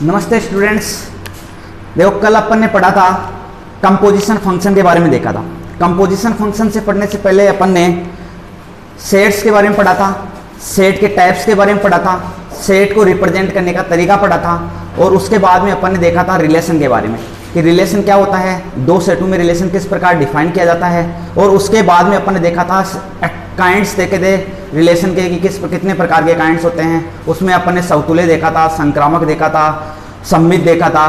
नमस्ते स्टूडेंट्स। देखो कल अपन ने पढ़ा था कंपोजिशन फंक्शन के बारे में देखा था। कंपोजिशन फंक्शन से पढ़ने से पहले अपन ने सेट्स के बारे में पढ़ा था, सेट के टाइप्स के बारे में पढ़ा था, सेट को रिप्रेजेंट करने का तरीका पढ़ा था और उसके बाद में अपन ने देखा था रिलेशन के बारे में कि रिलेशन क्या होता है, दो सेटों में रिलेशन किस प्रकार डिफाइन किया जाता है। और उसके बाद में अपन ने देखा था काइंड्स देखे थे रिलेशन के कि कितने प्रकार के काइंड्स होते हैं। उसमें अपन ने समतुल्य देखा था, संक्रामक देखा था, सममित देखा था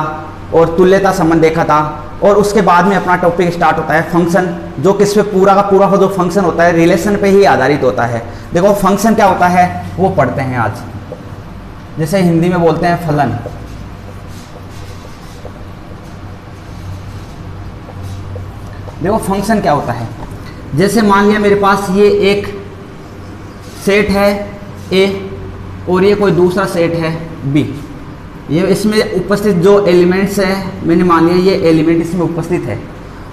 और तुल्यता संबंध देखा था। और उसके बाद में अपना टॉपिक स्टार्ट होता है फंक्शन, जो किस पे पूरा का पूरा जो फंक्शन होता है रिलेशन पे ही आधारित होता है। देखो फंक्शन क्या होता है वो पढ़ते हैं आज। जैसे हिंदी में बोलते हैं फलन। देखो फंक्शन क्या होता है, जैसे मान लिया मेरे पास ये एक सेट है ए और ये कोई दूसरा सेट है बी। ये इसमें उपस्थित जो एलिमेंट्स है मैंने मान लिया ये एलिमेंट इसमें उपस्थित है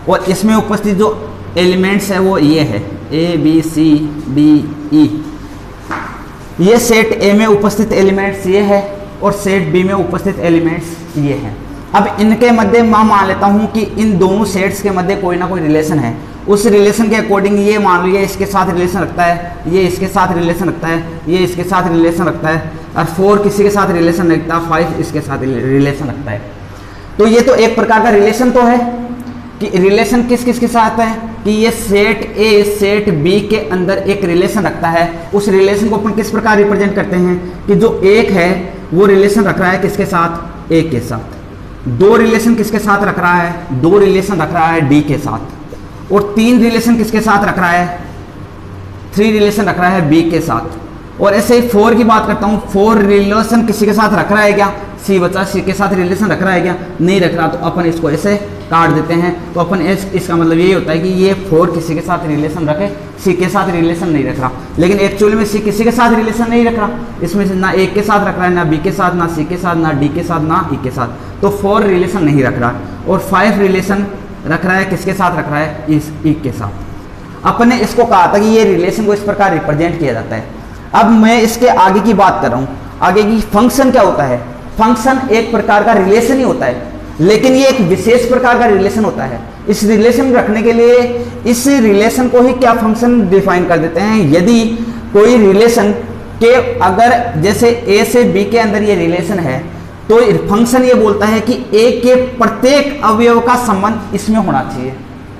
और इसमें उपस्थित जो एलिमेंट्स है वो ये है A B C D E. ये सेट ए में उपस्थित एलिमेंट्स ये है और सेट बी में उपस्थित एलिमेंट्स ये है। अब इनके मध्य मैं मान लेता हूँ कि इन दोनों सेट्स के मध्य कोई ना कोई रिलेशन है। उस रिलेशन के अकॉर्डिंग ये मान लो ये इसके साथ रिलेशन रखता है, ये इसके साथ रिलेशन रखता है, ये इसके साथ रिलेशन रखता है और 4 किसी के साथ रिलेशन रखता है, 5 इसके साथ रिलेशन रखता है। तो ये तो एक प्रकार का रिलेशन तो है कि रिलेशन किस किस के साथ है कि ये सेट ए सेट बी के अंदर एक रिलेशन रखता है। उस रिलेशन को अपन किस प्रकार रिप्रेजेंट करते हैं कि जो एक है वो रिलेशन रख रहा है किसके साथ, ए के साथ। दो रिलेशन किसके साथ रख रहा है, दो रिलेशन रख रहा है डी के साथ। और 3 रिलेशन किसके साथ रख रहा है, 3 रिलेशन रख रहा है बी के साथ। और ऐसे ही 4 की बात करता हूँ, 4 रिलेशन किसी के साथ रख रहा है क्या, सी बचा सी के साथ रिलेशन रख रहा है क्या, नहीं रख रहा। तो अपन इसको ऐसे काट देते हैं। तो अपन इसका मतलब यही होता है कि ये 4 किसी के साथ रिलेशन रखे, सी के साथ रिलेशन नहीं रख रहा। लेकिन एक्चुअली में सी किसी के साथ रिलेशन नहीं रख रहा, इसमें से ना ए के साथ रख रहा है, ना बी के साथ, ना सी के साथ, ना डी के साथ, ना ई के साथ। तो 4 रिलेशन नहीं रख रहा और 5 रिलेशन रख रहा है किसके साथ रख रहा है, इस ई के साथ। अपन ने इसको कहा था कि ये रिलेशन को इस प्रकार रिप्रेजेंट किया जाता है। अब मैं इसके आगे की बात कर रहा हूँ, आगे की फंक्शन क्या होता है। फंक्शन एक प्रकार का रिलेशन ही होता है, लेकिन ये एक विशेष प्रकार का रिलेशन होता है। इस रिलेशन रखने के लिए इस रिलेशन को ही क्या फंक्शन डिफाइन कर देते हैं। यदि कोई रिलेशन के अगर जैसे ए से बी के अंदर ये रिलेशन है तो फंक्शन ये बोलता है कि ए के प्रत्येक अवयव का संबंध इसमें होना चाहिए।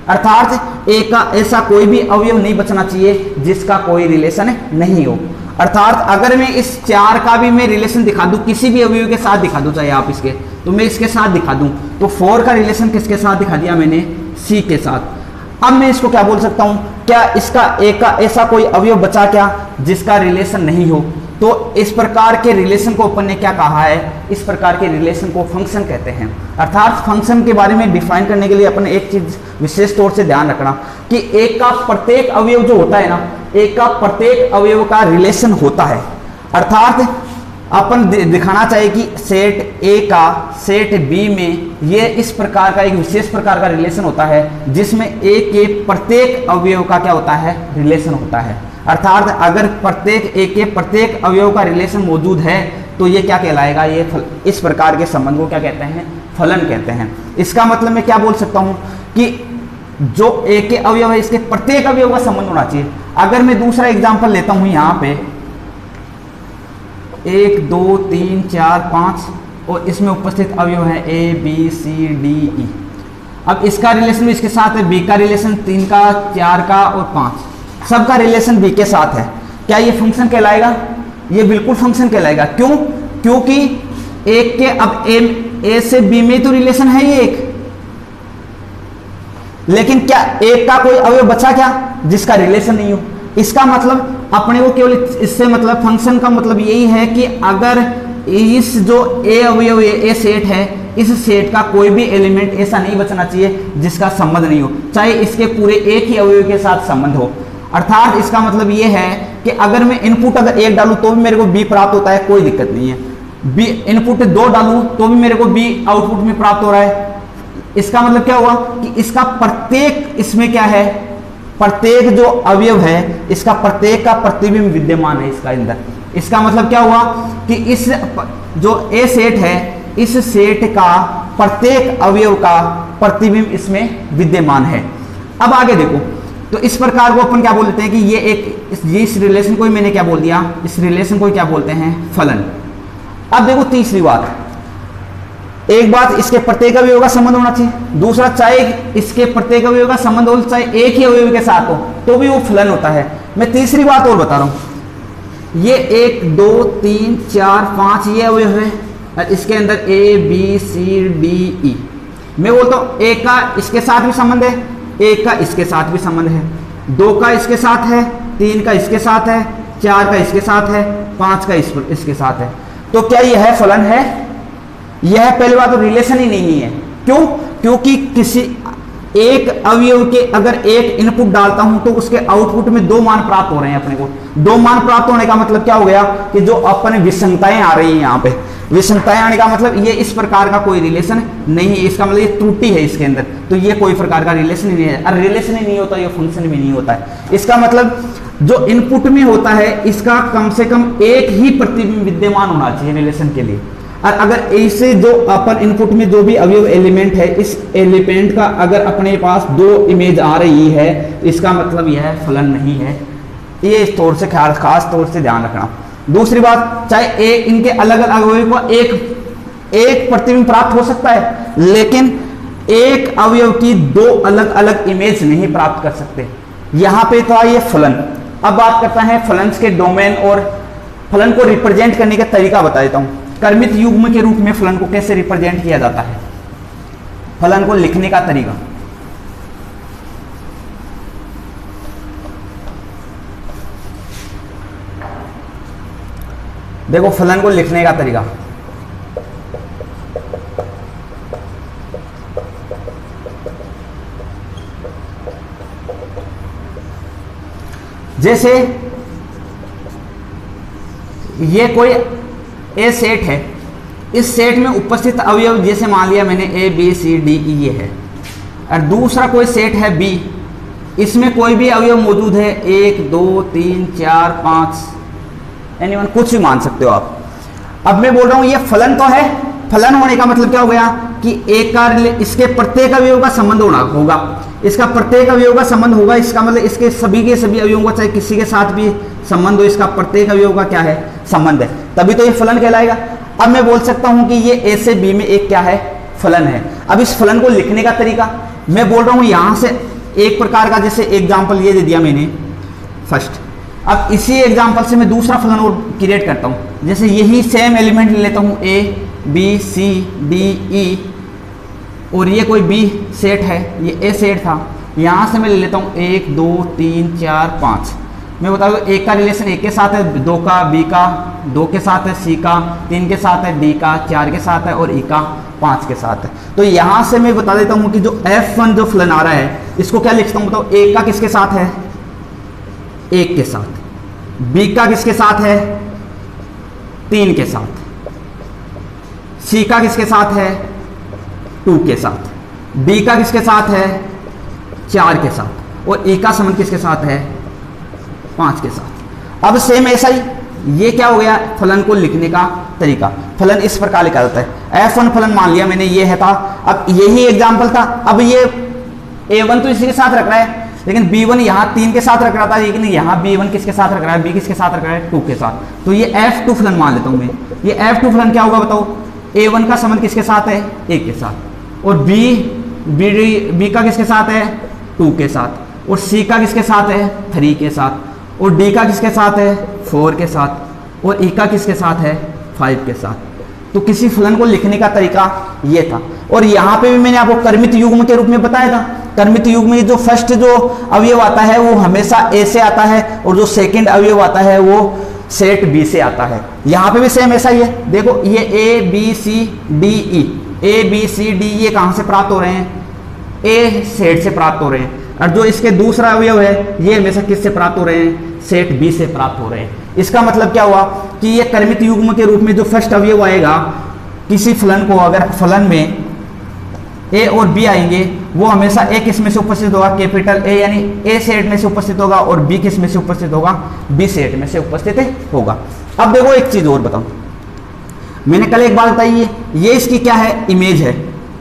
अर्थात ए का ऐसा कोई भी अवयव नहीं बचना चाहिए जिसका कोई रिलेशन नहीं हो। अर्थात अगर मैं इस 4 का भी मैं रिलेशन दिखा दूं, किसी भी अवयव के साथ दिखा दूं, चाहे आप इसके तो मैं इसके साथ दिखा दूं, तो 4 का रिलेशन किसके साथ दिखा दिया मैंने, सी के साथ। अब मैं इसको क्या बोल सकता हूं, क्या इसका ए का ऐसा कोई अवयव बचा क्या जिसका रिलेशन नहीं हो। तो इस प्रकार के रिलेशन को अपन ने क्या कहा है, इस प्रकार के रिलेशन को फंक्शन कहते हैं। अर्थात फंक्शन के बारे में डिफाइन करने के लिए अपन एक चीज विशेष तौर से ध्यान रखना कि एक का प्रत्येक अवयव जो होता है ना, एक का प्रत्येक अवयव का रिलेशन होता है। अर्थात अपन दिखाना चाहिए कि सेट ए का सेट बी में ये इस प्रकार का एक विशेष प्रकार का रिलेशन होता है जिसमें ए के प्रत्येक अवयव का क्या होता है, रिलेशन होता है। अर्थात अगर प्रत्येक ए के प्रत्येक अवयव का रिलेशन मौजूद है तो ये क्या कहलाएगा, ये इस प्रकार के संबंध को क्या कहते हैं, फलन कहते हैं। इसका मतलब मैं क्या बोल सकता हूं कि जो ए के अवयव है इसके प्रत्येक अवयव का संबंध होना चाहिए। अगर मैं दूसरा एग्जांपल लेता हूं यहां पे 1 2 3 4 5 और इसमें उपस्थित अवयव है A B C D E. अब इसका रिलेशन भी इसके साथ है, बी का रिलेशन 3 का 4 का और 5 सबका रिलेशन बी के साथ है। क्या ये फंक्शन कहलाएगा, ये बिल्कुल फंक्शन कहलाएगा। क्यों, क्योंकि एक के अब ए से बी में तो रिलेशन है ये एक, लेकिन क्या एक का कोई अवयव बचा क्या जिसका रिलेशन नहीं हो। इसका मतलब अपने को केवल इससे मतलब फंक्शन का मतलब यही है कि अगर इस जो ए अवयव ए सेट है, इस सेट का कोई भी एलिमेंट ऐसा नहीं बचना चाहिए जिसका संबंध नहीं हो, चाहे इसके पूरे एक ही अवयव के साथ संबंध हो। अर्थात इसका मतलब ये है कि अगर मैं इनपुट अगर 1 डालूं तो भी मेरे को बी प्राप्त होता है, कोई दिक्कत नहीं है। बी इनपुट 2 डालूं तो भी मेरे को बी आउटपुट में प्राप्त हो रहा है। इसका मतलब क्या हुआ कि इसका प्रत्येक इसमें क्या है, प्रत्येक जो अवयव है इसका प्रत्येक का प्रतिबिंब विद्यमान है इसका अंदर। इसका मतलब क्या हुआ कि इस जो ए सेट है इस सेट का प्रत्येक अवयव का प्रतिबिंब इसमें विद्यमान है। अब आगे देखो, तो इस प्रकार को अपन क्या बोलते हैं कि ये इस रिलेशन को ही मैंने क्या बोल दिया, इस रिलेशन को क्या बोलते हैं, फलन। अब देखो तीसरी बात, एक बात इसके प्रत्येक अवयव का संबंध होना चाहिए, दूसरा चाहे इसके प्रत्येक अवयव का संबंध हो, चाहे एक ही अवयव के साथ हो तो भी वो फलन होता है। मैं तीसरी बात और बता रहा हूं, ये 1 2 3 4 5 ये अवयव है और इसके अंदर A B C D E। मैं बोलता हूं एक का इसके साथ भी संबंध है, एक का इसके साथ भी संबंध है, 2 का इसके साथ है, 3 का इसके साथ है, 4 का इसके साथ है, 5 का इसके साथ है। तो क्या यह फलन है? यह पहली बात तो रिलेशन ही नहीं है। क्यों? क्योंकि किसी एक अवयव के अगर एक इनपुट डालता हूं तो उसके आउटपुट में 2 मान प्राप्त हो रहे हैं अपने को। 2 मान प्राप्त होने का मतलब क्या हो गया कि जो अपने विषमताएं आ रही हैं, यहाँ पे विषमताएं आने का मतलब ये इस प्रकार का कोई रिलेशन नहीं है, इसका मतलब ये त्रुटि है इसके अंदर, तो ये कोई प्रकार का रिलेशन ही नहीं है। और रिलेशन ही नहीं होता ये फंक्शन भी नहीं होता है। इसका मतलब जो इनपुट में होता है इसका कम से कम एक ही प्रतिबिंब विद्यमान होना चाहिए रिलेशन के लिए। और अगर ऐसे जो अपन इनपुट में जो भी अवयव एलिमेंट है, इस एलिमेंट का अगर अपने पास 2 इमेज आ रही है, इसका मतलब यह फलन नहीं है। ये इस तौर से खास तौर से ध्यान रखना। दूसरी बात, चाहे इनके अलग अलग अवयव को एक प्रतिबिंब प्राप्त हो सकता है, लेकिन एक अवयव की 2 अलग अलग इमेज नहीं प्राप्त कर सकते। यहां पे तो ये फलन। अब बात करता है फलन के डोमेन और फलन को रिप्रेजेंट करने का तरीका बता देता हूं। कर्मित युग्म के रूप में फलन को कैसे रिप्रेजेंट किया जाता है, फलन को लिखने का तरीका। देखो फलन को लिखने का तरीका, जैसे ये कोई ए सेट है, इस सेट में उपस्थित अवयव जैसे मान लिया मैंने A B C D E ये है, और दूसरा कोई सेट है B, इसमें कोई भी अवयव मौजूद है 1 2 3 4 5 एनीवन, कुछ भी मान सकते हो आप। अब मैं बोल रहा हूं ये फलन तो है, फलन होने का मतलब क्या हो गया कि एक का इसके प्रत्येक अवयव का संबंध होगा, इसका प्रत्येक अवयव का संबंध होगा, इसका मतलब इसके सभी के सभी अवयवों का चाहे किसी के साथ भी संबंध हो, इसका प्रत्येक अवयव का क्या है, संबंध है, तभी तो ये फलन कहलाएगा। अब मैं बोल सकता हूं कि ये A से B में एक क्या है, फलन है। अब इस फलन को लिखने का तरीका मैं बोल रहा हूं यहां से एक प्रकार का, जैसे एग्जाम्पल ये दे दिया मैंने फर्स्ट। अब इसी एग्जाम्पल से मैं दूसरा फलन और क्रिएट करता हूं, जैसे यही सेम एलिमेंट ले लेता हूं A B C D E, और ये कोई B सेट है, ये A सेट था, यहां से मैं ले लेता हूं 1 2 3 4 5। मैं बता दूं एक का रिलेशन 1 के साथ है, 2 का B का 2 के साथ है, C का 3 के साथ है, D का 4 के साथ है और E का 5 के साथ है। तो यहां से मैं बता देता हूं कि जो F1 जो फलन आ रहा है इसको क्या लिखता हूं, बताओ 1 का किसके साथ है, 1 के साथ, B का किसके साथ है, 3 के साथ, C का किसके साथ है, 2 के साथ, D का किसके साथ है, 4 के साथ, और E का संबंध किसके साथ है, 5 के साथ। अब सेम ऐसा ही ये क्या हो गया, फलन को लिखने का तरीका। फलन इस प्रकार लिखा जाता है, F1 फलन मान लिया मैंने, ये है था। अब यही एग्जाम्पल था, अब ये A1 तो इसी के साथ रख रहा है, लेकिन B1 यहाँ 3 के साथ रख रहा था, लेकिन यहाँ B1 किसके साथ रख रहा है, B किसके साथ रख रहा है, 2 के साथ। तो ये F2 फलन मान लेता हूं मैं। ये F2 फलन क्या होगा बताओ, A1 का संबंध किसके साथ है, 1 के साथ, और B का किसके साथ है, 2 के साथ, और C का किसके साथ है, 3 के साथ, और D का किसके साथ है, 4 के साथ, और E का किसके साथ है, 5 के साथ। तो किसी फलन को लिखने का तरीका ये था। और यहाँ पे भी मैंने आपको कर्मित युग्म के रूप में बताया था। कर्मित युग्म में जो फर्स्ट जो अवयव आता है वो हमेशा A से आता है, और जो सेकंड अवयव आता है वो सेट B से आता है। यहाँ पे भी सेम ऐसा ही है। देखो ये A B C D E, A B C D ये कहाँ से प्राप्त हो रहे हैं, A सेट से प्राप्त हो रहे हैं, और जो इसके दूसरा अवयव है ये हमेशा किससे प्राप्त हो रहे हैं, सेट B से प्राप्त हो रहे हैं। इसका मतलब क्या हुआ कि ये कर्मित युग्म के रूप में जो फर्स्ट अवयव आएगा किसी फलन को, अगर फलन में A और B आएंगे, वो हमेशा A किस में से उपस्थित होगा, कैपिटल A, यानी A सेट में से उपस्थित होगा, और B किस में से उपस्थित होगा, B सेट में से उपस्थित होगा। अब देखो एक चीज और बताऊं, मैंने कल एक बात बताई है, ये इसकी क्या है, इमेज है।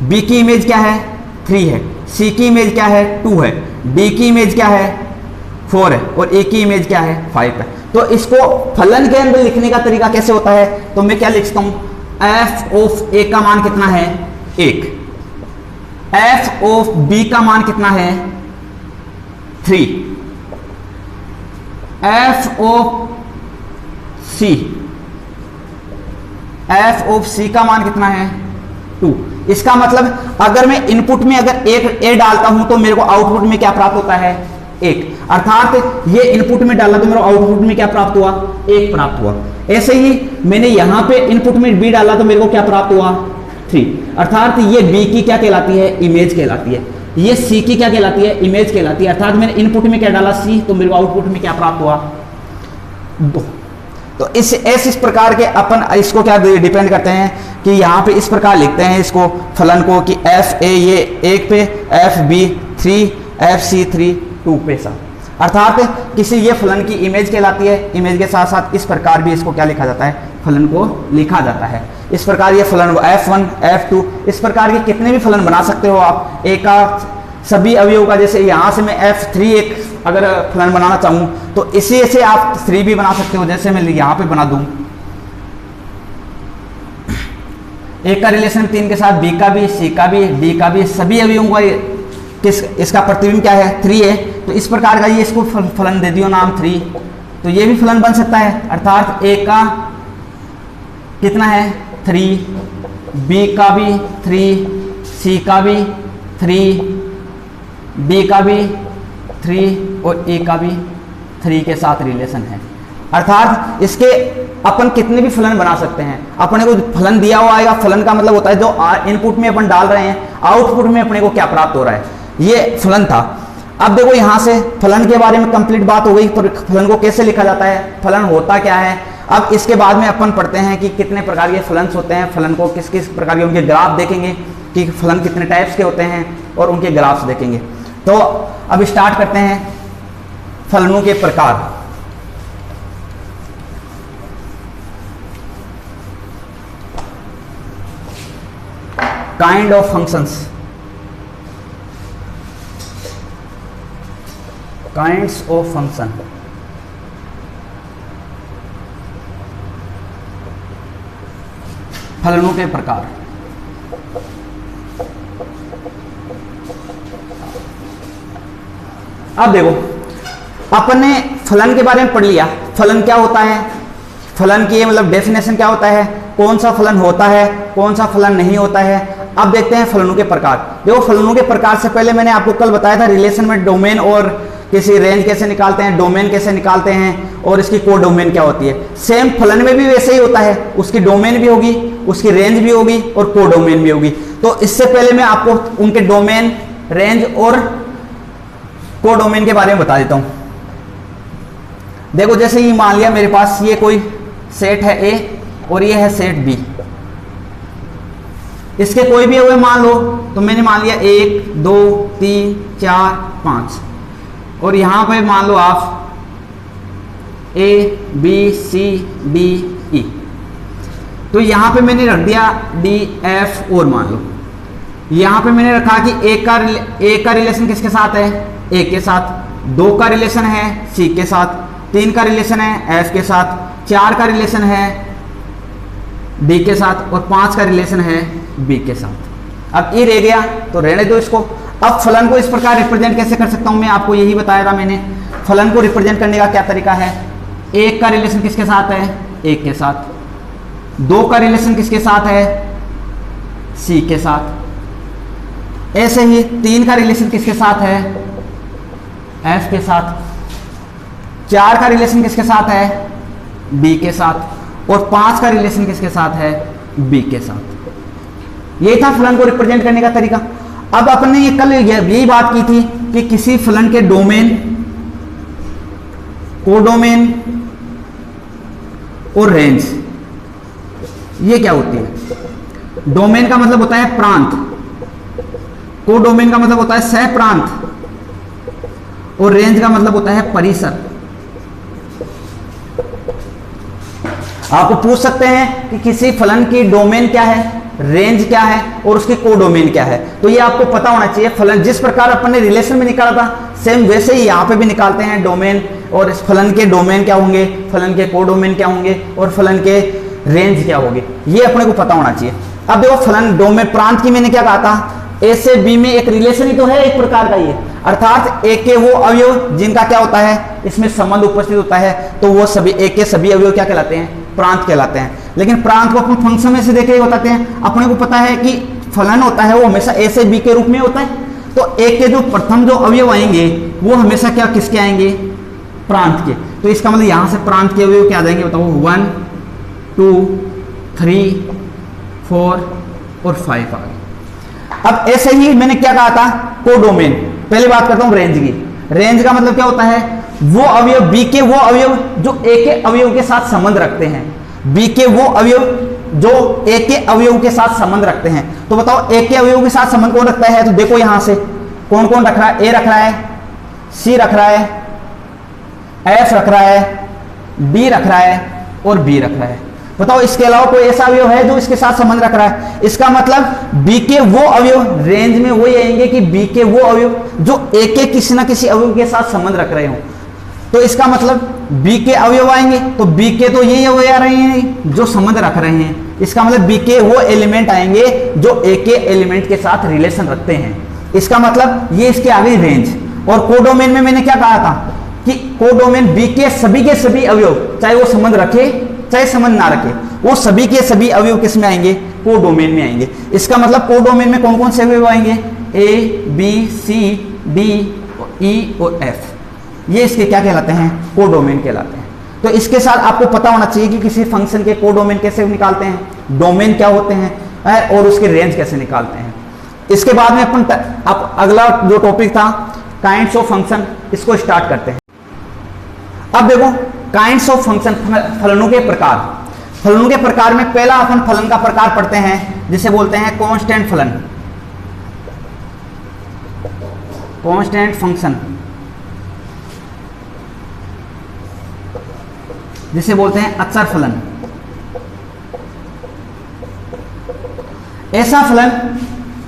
बी की इमेज क्या है, 3 है। सी की इमेज क्या है, 2 है। डी की इमेज क्या है, 4 है। और ए की इमेज क्या है, 5 है। तो इसको फलन के अंदर लिखने का तरीका कैसे होता है, तो मैं क्या लिखता हूं, एफ ऑफ ए का मान कितना है, 1। एफ ऑफ बी का मान कितना है, 3। F of C, F of C का मान कितना है, 2। इसका मतलब अगर मैं इनपुट में अगर एक ए डालता हूं तो मेरे को आउटपुट में क्या प्राप्त होता है, 1। अर्थात ये इनपुट में डाला तो मेरे आउटपुट में क्या प्राप्त हुआ, 1 प्राप्त हुआ। ऐसे ही मैंने यहां पे इनपुट में बी डाला तो मेरे को क्या प्राप्त हुआ, 3। अर्थात ये बी की क्या कहलाती है, इमेज कहलाती है। ये सी की क्या कहलाती है, इमेज कहलाती है। अर्थात मैंने इनपुट में क्या डाला, सी, तो मेरे को आउटपुट में क्या प्राप्त हुआ, 2। तो इस प्रकार के अपन इसको क्या डिपेंड करते हैं कि यहाँ पे इस प्रकार लिखते हैं इसको फलन को कि एफ ए ये 1 पे, एफ बी 3, एफ सी 3, 2 पे सा। अर्थात किसी ये फलन की इमेज कहलाती है। इमेज के साथ साथ इस प्रकार भी इसको क्या लिखा जाता है, फलन को लिखा जाता है। इस प्रकार ये फलन f1, f2, इस प्रकार के कितने भी फलन बना सकते हो आप एक का सभी अवयवों का। जैसे यहाँ से मैं f3 एक अगर फलन बनाना चाहूँ तो इसी से आप 3 भी बना सकते हो। जैसे मैं यहाँ पे बना दूँ एक का रिलेशन 3 के साथ, बी का भी, सी का भी, डी का भी, सभी अवयवों का इसका प्रतिबिंब क्या है, 3 है। तो इस प्रकार का ये इसको फलन दे दियो नाम 3, तो ये भी फलन बन सकता है। अर्थात ए का कितना है, 3, बी का भी 3, सी का भी 3, डी का भी 3 और ए का भी 3 के साथ रिलेशन है। अर्थात इसके अपन कितने भी फलन बना सकते हैं। अपने को फलन दिया हुआ आएगा, फलन का मतलब होता है जो इनपुट में अपन डाल रहे हैं, आउटपुट में अपने को क्या प्राप्त हो रहा है, ये फलन था। अब देखो यहाँ से फलन के बारे में कंप्लीट बात हो गई। तो फलन को कैसे लिखा जाता है, फलन होता क्या है। अब इसके बाद में अपन पढ़ते हैं कि कितने प्रकार के फलन होते हैं, फलन को किस किस प्रकार के उनके ग्राफ देखेंगे कि फलन कितने टाइप्स के होते हैं और उनके ग्राफ्स देखेंगे। तो अब स्टार्ट करते हैं फलनों के प्रकार। Kind of functions, kinds of function. फलनों के प्रकार। अब देखो अपने फलन के बारे में पढ़ लिया, फलन क्या होता है, फलन की मतलब डेफिनेशन क्या होता है, कौन सा फलन होता है, कौन सा फलन नहीं होता है। अब देखते हैं फलनों के प्रकार। देखो फलनों के प्रकार से पहले मैंने आपको कल बताया था रिलेशन में डोमेन और किसी रेंज कैसे निकालते हैं, डोमेन कैसे निकालते हैं और इसकी को डोमेन क्या होती है। सेम फलन में भी वैसे ही होता है, उसकी डोमेन भी होगी, उसकी रेंज भी होगी और को डोमेन भी होगी। तो इससे पहले मैं आपको उनके डोमेन, रेंज और को डोमेन के बारे में बता देता हूं। देखो जैसे ये मान लिया मेरे पास ये कोई सेट है ए और ये है सेट बी, इसके कोई भी हुए मान लो, तो मैंने मान लिया 1 2 3 4 5 और यहां पे मान लो आप A B C D E, तो यहां पे मैंने रख दिया डी एफ और मान लो यहां पे मैंने रखा कि ए का रिलेशन किसके साथ है, ए के साथ, 2 का रिलेशन है सी के साथ, 3 का रिलेशन है एफ के साथ, 4 का रिलेशन है डी के साथ और 5 का रिलेशन है बी के साथ। अब ये रह गया तो रहने दो इसको। अब फलन को इस प्रकार रिप्रेजेंट कैसे कर सकता हूं, मैं आपको यही बताया था मैंने। फलन को रिप्रेजेंट करने का क्या तरीका है, 1 का रिलेशन किसके साथ है, 1 के साथ, 2 का रिलेशन किसके साथ है, सी के साथ, ऐसे ही 3 का रिलेशन किसके साथ है, एफ के साथ, 4 का रिलेशन किसके साथ है, बी के साथ और 5 का रिलेशन किसके साथ है, बी के साथ। यही था फलन को रिप्रेजेंट करने का तरीका। अब अपने ये कल यही बात की थी कि किसी फलन के डोमेन, कोडोमेन और रेंज ये क्या होती है। डोमेन का मतलब होता है प्रांत, कोडोमेन का मतलब होता है सह प्रांत और रेंज का मतलब होता है परिसर। आपको पूछ सकते हैं कि किसी फलन की डोमेन क्या है, रेंज क्या है और उसकी कोडोमेन क्या है। तो ये आपको पता होना चाहिए। फलन जिस प्रकार अपन ने रिलेशन में निकाला था सेम वैसे ही यहाँ पे भी निकालते हैं डोमेन, और इस फलन के डोमेन क्या होंगे, फलन के कोडोमेन क्या होंगे और फलन के रेंज क्या होगी, ये अपने को पता होना चाहिए। अब देखो फलन डोमेन प्रांत की मैंने क्या कहा था, ए से बी में एक रिलेशन ही तो है एक प्रकार का ये, अर्थात ए के वो अवयव जिनका क्या होता है इसमें संबंध उपस्थित होता है, तो वो सभी ए के सभी अवयव क्या कहलाते हैं, प्रांत कहलाते हैं। लेकिन प्रांत को अपन फंक्शन में से देख के बताते हैं। अपने को पता है कि फलन होता है वो हमेशा ए से बी के रूप में होता है, तो ए के जो प्रथम जो अवयव आएंगे वो हमेशा क्या किसके आएंगे, प्रांत के। तो इसका मतलब यहां से प्रांत के अवयव क्या आ जाएंगे बताओ, 1 2 3 4 और 5 आ गए। अब ऐसे ही मैंने क्या कहा था, कोडोमेन। पहले बात करता हूं रेंज की। रेंज का मतलब क्या होता है, वो अवयव बी के वो अवयव जो ए के अवयव के साथ संबंध रखते हैं, बी के वो अवयव जो ए के अवयव के साथ संबंध रखते हैं। तो बताओ ए के अवयव के साथ संबंध कौन रखता है, तो देखो यहां से कौन कौन रख रहा है, ए रख रहा है, सी रख रहा है, एफ रख रहा है, डी रख रहा है और बी रख रहा है। बताओ इसके अलावा कोई ऐसा अवयव है जो इसके साथ संबंध रख रहा है। इसका मतलब बी के वो अवयव रेंज में वही आएंगे कि बी के वो अवयव जो ए के किसी ना किसी अवयव के साथ संबंध रख रहे हो। तो इसका मतलब बी के अवयव आएंगे, तो बी के तो यही अवयव आ रहे हैं जो संबंध रख रहे हैं। इसका मतलब बी के वो एलिमेंट आएंगे जो ए के एलिमेंट के साथ रिलेशन रखते हैं। इसका मतलब ये इसके आगे रेंज। और कोडोमेन में मैंने क्या कहा था कि कोडोमेन बी के सभी अवयव चाहे वो संबंध रखे चाहे संबंध ना रखे, वो सभी के सभी अवयव किस में आएंगे, कोडोमेन में आएंगे। इसका मतलब कोडोमेन में कौन कौन से अवयव आएंगे, A B C D E और एफ, ये इसके क्या कहलाते हैं, कोडोमेन कहलाते हैं। तो इसके साथ आपको पता होना चाहिए कि किसी फंक्शन के कोडोमेन कैसे निकालते हैं, डोमेन क्या होते हैं और उसके रेंज कैसे निकालते हैं। इसके बाद में अपन अब अगला जो टॉपिक था काइंड्स ऑफ फंक्शन, इसको स्टार्ट करते हैं। अब देखो काइंड्स ऑफ फंक्शन, फलनों के प्रकार। फलनों के प्रकार में पहला अपन फलन का प्रकार पढ़ते हैं जिसे बोलते हैं कांस्टेंट फलन, कांस्टेंट फंक्शन जिसे बोलते हैं अचर फलन। ऐसा फलन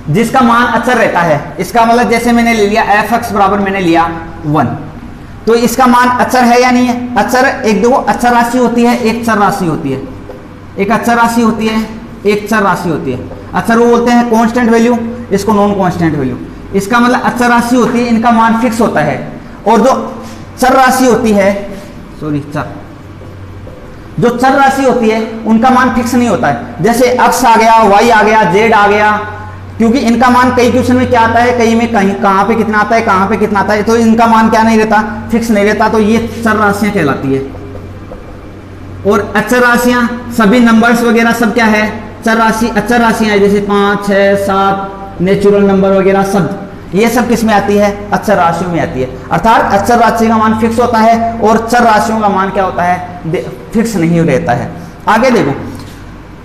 जिसका मान अचर रहता है। इसका मतलब जैसे मैंने ले लिया एफ एक्स बराबर मैंने लिया 1, तो इसका मान अचर है या नहीं है। अचर एक देखो अचर राशि होती है, एक चर राशि होती है, एक अचर राशि होती है, एक चर राशि होती है। अचर वो बोलते हैं कांस्टेंट वैल्यू, इसको नॉन कांस्टेंट वैल्यू। इसका मतलब अचर राशि होती है, इनका मान फिक्स होता है। और जो चर राशि होती है, जो चर राशि होती है उनका मान फिक्स नहीं होता है। जैसे एक्स आ गया, वाई आ गया, जेड आ गया, क्योंकि इनका मान कई क्वेश्चन में क्या आता है, कई में कहीं कहाँ पे कितना आता है, कहाँ पे कितना आता है, तो इनका मान क्या नहीं रहता, फिक्स नहीं रहता। तो ये चर राशियां कहलाती है। और अचर राशियां सभी नंबर्स वगैरह सब क्या है, चर राशि अचर राशियां, जैसे 5 6 7 नेचुरल नंबर वगैरह सब, ये सब किस में आती है, अचर राशियों में आती है। अर्थात अचर राशि का मान फिक्स होता है और चर राशियों का मान क्या होता है, फिक्स नहीं रहता है। आगे देखो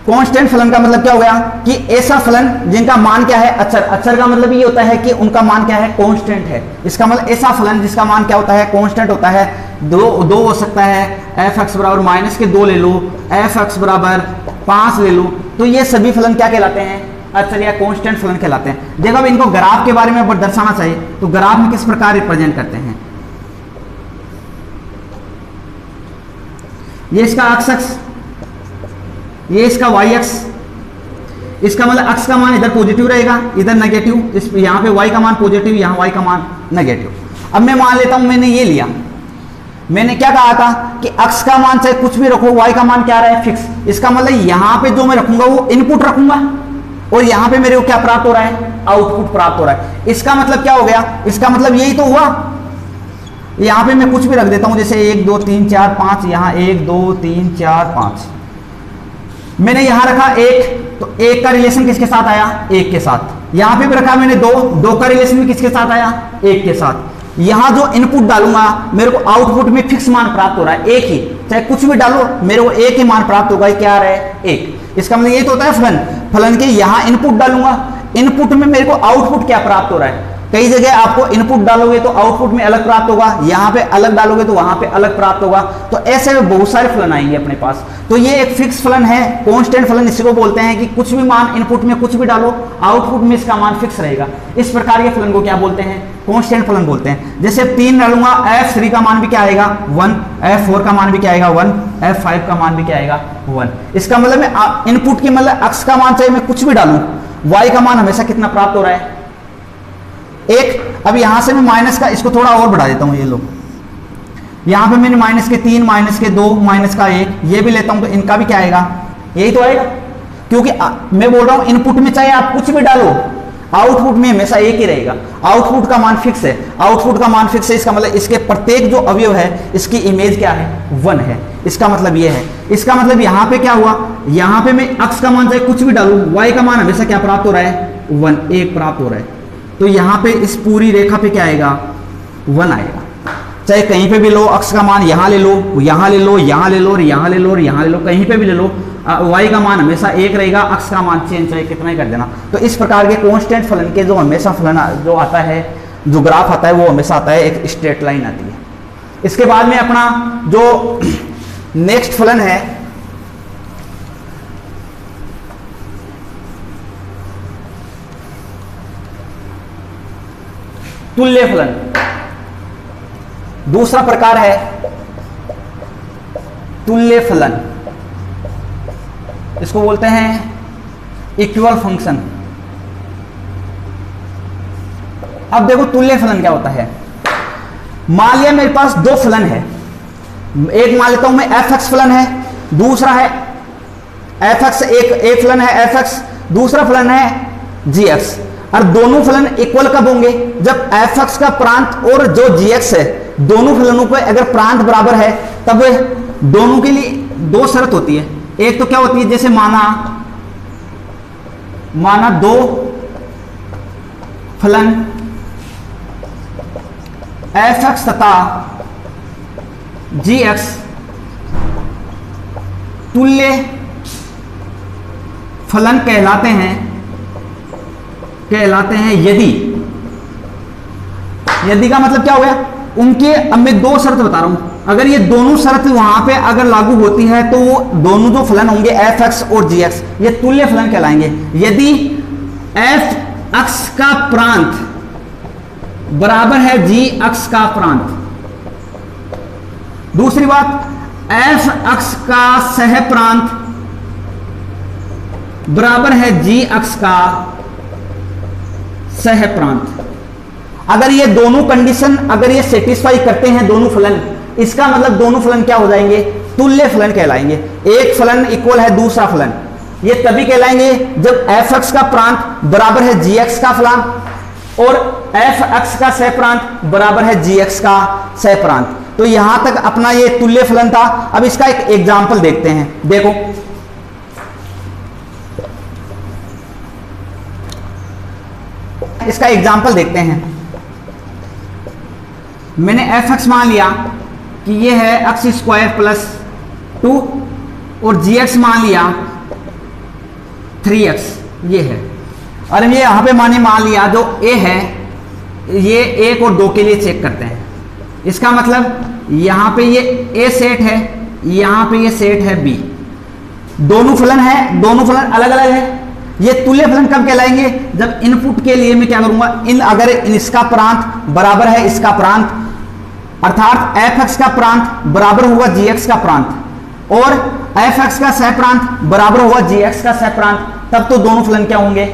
कांस्टेंट फलन का मतलब क्या हो गया कि ऐसा फलन जिनका मान क्या है, अचर। अचर का मतलब ये होता है कि उनका मान क्या है, कांस्टेंट है। इसका मतलब ऐसा फलन जिसका मान क्या होता है, कांस्टेंट होता है। दो हो सकता है, एफ एक्स बराबर -2 ले लो, एफ एक्स बराबर 5 ले लो, तो ये सभी फलन क्या कहलाते हैं, अचर या कांस्टेंट फलन कहलाते हैं। देखो अब इनको ग्राफ के बारे में दर्शाना चाहिए, तो ग्राफ में किस प्रकार रिप्रेजेंट करते हैं। ये इसका एक्स, ये इसका वाई एक्स। इसका मतलब एक्स का मान इधर पॉजिटिव रहेगा, इधर नेगेटिव। इस यहाँ पे वाई का मान पॉजिटिव, यहाँ वाई का मान नेगेटिव। अब मैं मान लेता हूं मैंने ये लिया, मैंने क्या कहा था कि एक्स का मान चाहे कुछ भी रखो, वाई का मान क्या रहा है, फिक्स। इसका मतलब यहाँ पे जो मैं रखूंगा वो इनपुट रखूंगा और यहाँ पे मेरे को क्या प्राप्त हो रहा है, आउटपुट प्राप्त हो रहा है। इसका मतलब क्या हो गया, इसका मतलब यही तो हुआ। यहाँ पे मैं कुछ भी रख देता हूं, जैसे 1 2 3 4 5, यहाँ 1 2 3 4 5 मैंने यहां रखा 1, तो 1 का रिलेशन किसके साथ आया, 1 के साथ। यहां पे भी रखा मैंने 2 का रिलेशन भी किसके साथ आया, 1 के साथ। यहां जो इनपुट डालूंगा मेरे को आउटपुट में फिक्स मान प्राप्त हो रहा है, 1 ही, चाहे कुछ भी डालो मेरे को 1 ही मान प्राप्त होगा। क्या आ रहा है, 1। इसका मतलब ये तो होता है फलन। फलन के यहां इनपुट डालूंगा, इनपुट में मेरे को आउटपुट क्या प्राप्त हो रहा है। कई जगह आपको इनपुट डालोगे तो आउटपुट में अलग प्राप्त होगा, यहाँ पे अलग डालोगे तो वहां पे अलग प्राप्त होगा। तो ऐसे में बहुत सारे फलन आएंगे अपने पास। तो ये एक फिक्स फलन है, कांस्टेंट फलन इसी को बोलते हैं कि कुछ भी मान इनपुट में कुछ भी डालो, आउटपुट में इसका मान फिक्स रहेगा। इस प्रकार के फलन को क्या बोलते हैं? कांस्टेंट फलन बोलते हैं। जैसे 3 डालूंगा, f3 का मान भी क्या आएगा 1, f4 का मान भी क्या आएगा 1, f5 का मान भी क्या आएगा 1। इसका मतलब मैं इनपुट की मतलब अक्ष का मान चाहे मैं कुछ भी डालूं, y का मान हमेशा कितना प्राप्त हो रहा है 1। अब यहां से मैं माइनस का इसको थोड़ा और बढ़ा देता हूं, ये लो, यहां पे मैंने माइनस के 3, माइनस के 2, माइनस का 1 ये भी लेता हूं, तो इनका भी क्या आएगा यही तो आएगा, क्योंकि मैं बोल रहा हूं इनपुट में चाहे आप कुछ भी डालो, आउटपुट में हमेशा एक ही रहेगा। आउटपुट का मान फिक्स है, आउटपुट का मान फिक्स है, इसका मतलब इसके प्रत्येक जो अवयव है इसकी इमेज क्या है 1 है। इसका मतलब ये है, इसका मतलब यहां पे क्या हुआ, यहां पे मैं अक्ष का मान चाहे कुछ भी डालूं, y का मान हमेशा क्या प्राप्त हो रहा है 1, 1 प्राप्त हो रहा है। तो यहां पे इस पूरी रेखा पे क्या आएगा 1 आएगा। चाहे कहीं पे भी लो, अक्ष का मान यहां ले लो, यहां ले लो, यहां ले लो, और यहां ले लो, और यहां ले लो, कहीं पे भी ले लो, y का मान हमेशा 1 रहेगा, अक्ष का मान चेंज चाहे कितना ही कर देना। तो इस प्रकार के कांस्टेंट फलन के जो हमेशा फलन जो आता है, जो ग्राफ आता है वो हमेशा आता है एक स्ट्रेट लाइन आती है। इसके बाद में अपना जो नेक्स्ट फलन है तुल्य फलन। दूसरा प्रकार है तुल्य फलन, इसको बोलते हैं इक्वल फंक्शन। अब देखो तुल्य फलन क्या होता है। मान लिया मेरे पास दो फलन है, एक मान लेता हूं मैं f(x) फलन है, दूसरा है f(x), एक फलन है f(x), दूसरा फलन है g(x), और दोनों फलन इक्वल कब होंगे? जब f(x) का प्रांत और जो g(x) है, दोनों फलनों पे अगर प्रांत बराबर है, तब दोनों के लिए दो शर्त होती है। एक तो क्या होती है, जैसे माना दो फलन f(x) तथा g(x) तुल्य फलन कहलाते हैं यदि का मतलब क्या हो गया, उनके, अब मैं दो शर्त बता रहा हूं, अगर ये दोनों शर्त वहां पे अगर लागू होती है तो वो दोनों जो फलन होंगे f(x) और g(x) ये तुल्य फलन कहलाएंगे। यदि f(x) का प्रांत बराबर है g(x) का प्रांत, दूसरी बात f(x) का सह प्रांत बराबर है g(x) का सह प्रांत। अगर ये दोनों कंडीशन अगर ये सेटिस्फाई करते हैं दोनों फलन, इसका मतलब दोनों फलन क्या हो जाएंगे, तुल्य फलन कहलाएंगे। एक फलन इक्वल है दूसरा फलन, ये तभी कहलाएंगे जब f(x) का प्रांत बराबर है g(x) का फलन और f(x) का सह प्रांत बराबर है g(x) का सह प्रांत। तो यहां तक अपना ये तुल्य फलन था। अब इसका एक एग्जांपल देखते हैं। देखो इसका एग्जांपल देखते हैं। मैंने f(x) मान लिया कि ये है x² प्लस 2 और g(x) मान लिया 3x, ये है। और ये यहां पे मान लिया जो a है, ये 1 और 2 के लिए चेक करते हैं। इसका मतलब यहां पे ये a सेट है, यहां पे ये सेट है b, दोनों फलन है, दोनों फलन अलग अलग है। ये तुल्य फलन कब कहलाएंगे, जब इनपुट के लिए मैं क्या करूंगा, अगर इसका प्रांत बराबर है इसका प्रांत, अर्थात f(x) का प्रांत बराबर होगा g(x) का प्रांत और f(x) का सह प्रांत बराबर होगा g(x) का सह प्रांत, तब तो दोनों फलन क्या होंगे,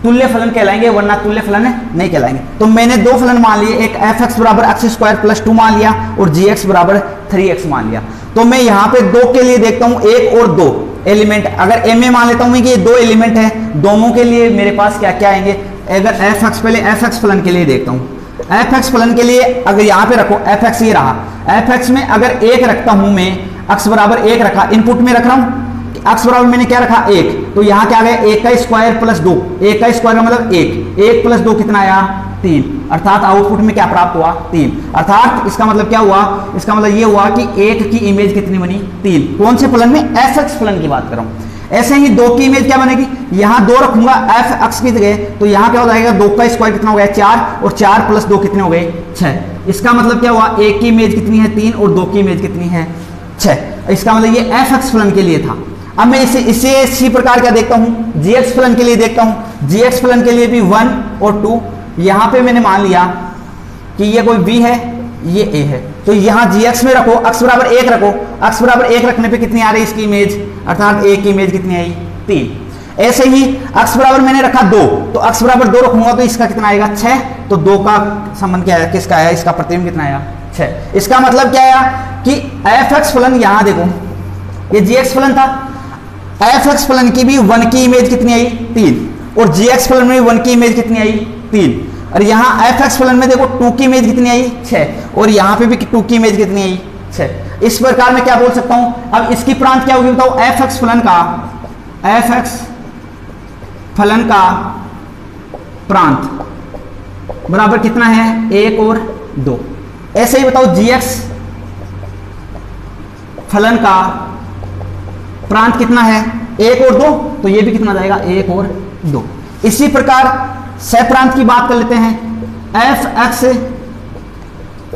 तुल्य फलन कहलाएंगे, वरना तुल्य फलन नहीं कहलाएंगे। तो मैंने दो फलन मान लिए, एक f(x) बराबर x² प्लस 2 मान लिया और g(x) बराबर 3x मान लिया। तो मैं यहां पे दो के लिए देखता हूं, 1 और 2 एलिमेंट, अगर m में मान लेता हूं मैं कि ये दो एलिमेंट है, दोनों के लिए मेरे पास क्या क्या आएंगे। अगर f(x) पहले f(x) फलन के लिए देखता हूं, f(x) फलन के लिए अगर यहां पे रखो f(x) ये रहा, f(x) में अगर 1 रखता हूं मैं, x बराबर 1 रखा, इनपुट में रख रहा हूं, x बराबर मैंने क्या रखा 1, तो यहां क्या आ गया 1 का स्क्वायर प्लस 2, 1 का स्क्वायर का मतलब 1, 1 प्लस 2 कितना आया 3, अर्थात आउटपुट में क्या प्राप्त हुआ 3। अर्थात इसका मतलब क्या हुआ, इसका मतलब ये हुआ कि 1 की इमेज कितनी बनी 3। कौन से फलन में, f(x) फलन की बात कर रहा हूं। ऐसे ही 2 की इमेज क्या बनेगी, यहां 2 रखूंगा f(x) की जगह, तो यहां क्या हो जाएगा 2 का स्क्वायर कितना हो गया 4 और 4 प्लस 2 कितने हो गए 6। इसका मतलब क्या हुआ, 1 की इमेज कितनी है 3 और 2 की इमेज कितनी है 6। इसका मतलब ये एफ एक्स फलन के लिए था। अब मैं इसे इसी प्रकार क्या देखता हूं, जी एक्स फलन के लिए देखता हूं। जी एक्स फलन के लिए भी 1 और 2, यहां पे मैंने मान लिया कि ये कोई बी है, ये ए है, तो यहां जी एक्स में रखो, x बराबर 1 रखो। x बराबर 1 रखने पे कितनी आ रही इसकी इमेज, अर्थात ए की इमेज कितनी आई, 3। ऐसे ही x बराबर मैंने रखा 2, तो x बराबर 2 रखूंगा तो इसका कितना आएगा, 6। तो 2 का संबंध क्या है, किसका आया, इसका प्रतिबिंब कितना आया, 6। इसका मतलब क्या आया कि एफ एक्स फलन, यहां देखो ये जी एक्स फलन था, एफ एक्स फलन की भी 1 की इमेज कितनी आई, 3, और जी एक्स फलन में 1 की इमेज कितनी आई, 3। और यहाँ एफ एक्स फलन में देखो 2 की इमेज कितनी आई, 6, और यहाँ पे भी 2 की इमेज कितनी आई, 6। इस प्रकार मैं क्या बोल सकता हूं, अब इसकी प्रांत क्या होगी बताओ, एफ एक्स फलन का, एफ एक्स फलन का प्रांत बराबर कितना है, 1 और 2। ऐसे ही बताओ जी एक्स फलन का प्रांत कितना है, 1 और 2, तो ये भी कितना जाएगा, 1 और 2। इसी प्रकार सहप्रांत की बात कर लेते हैं, एफ एक्स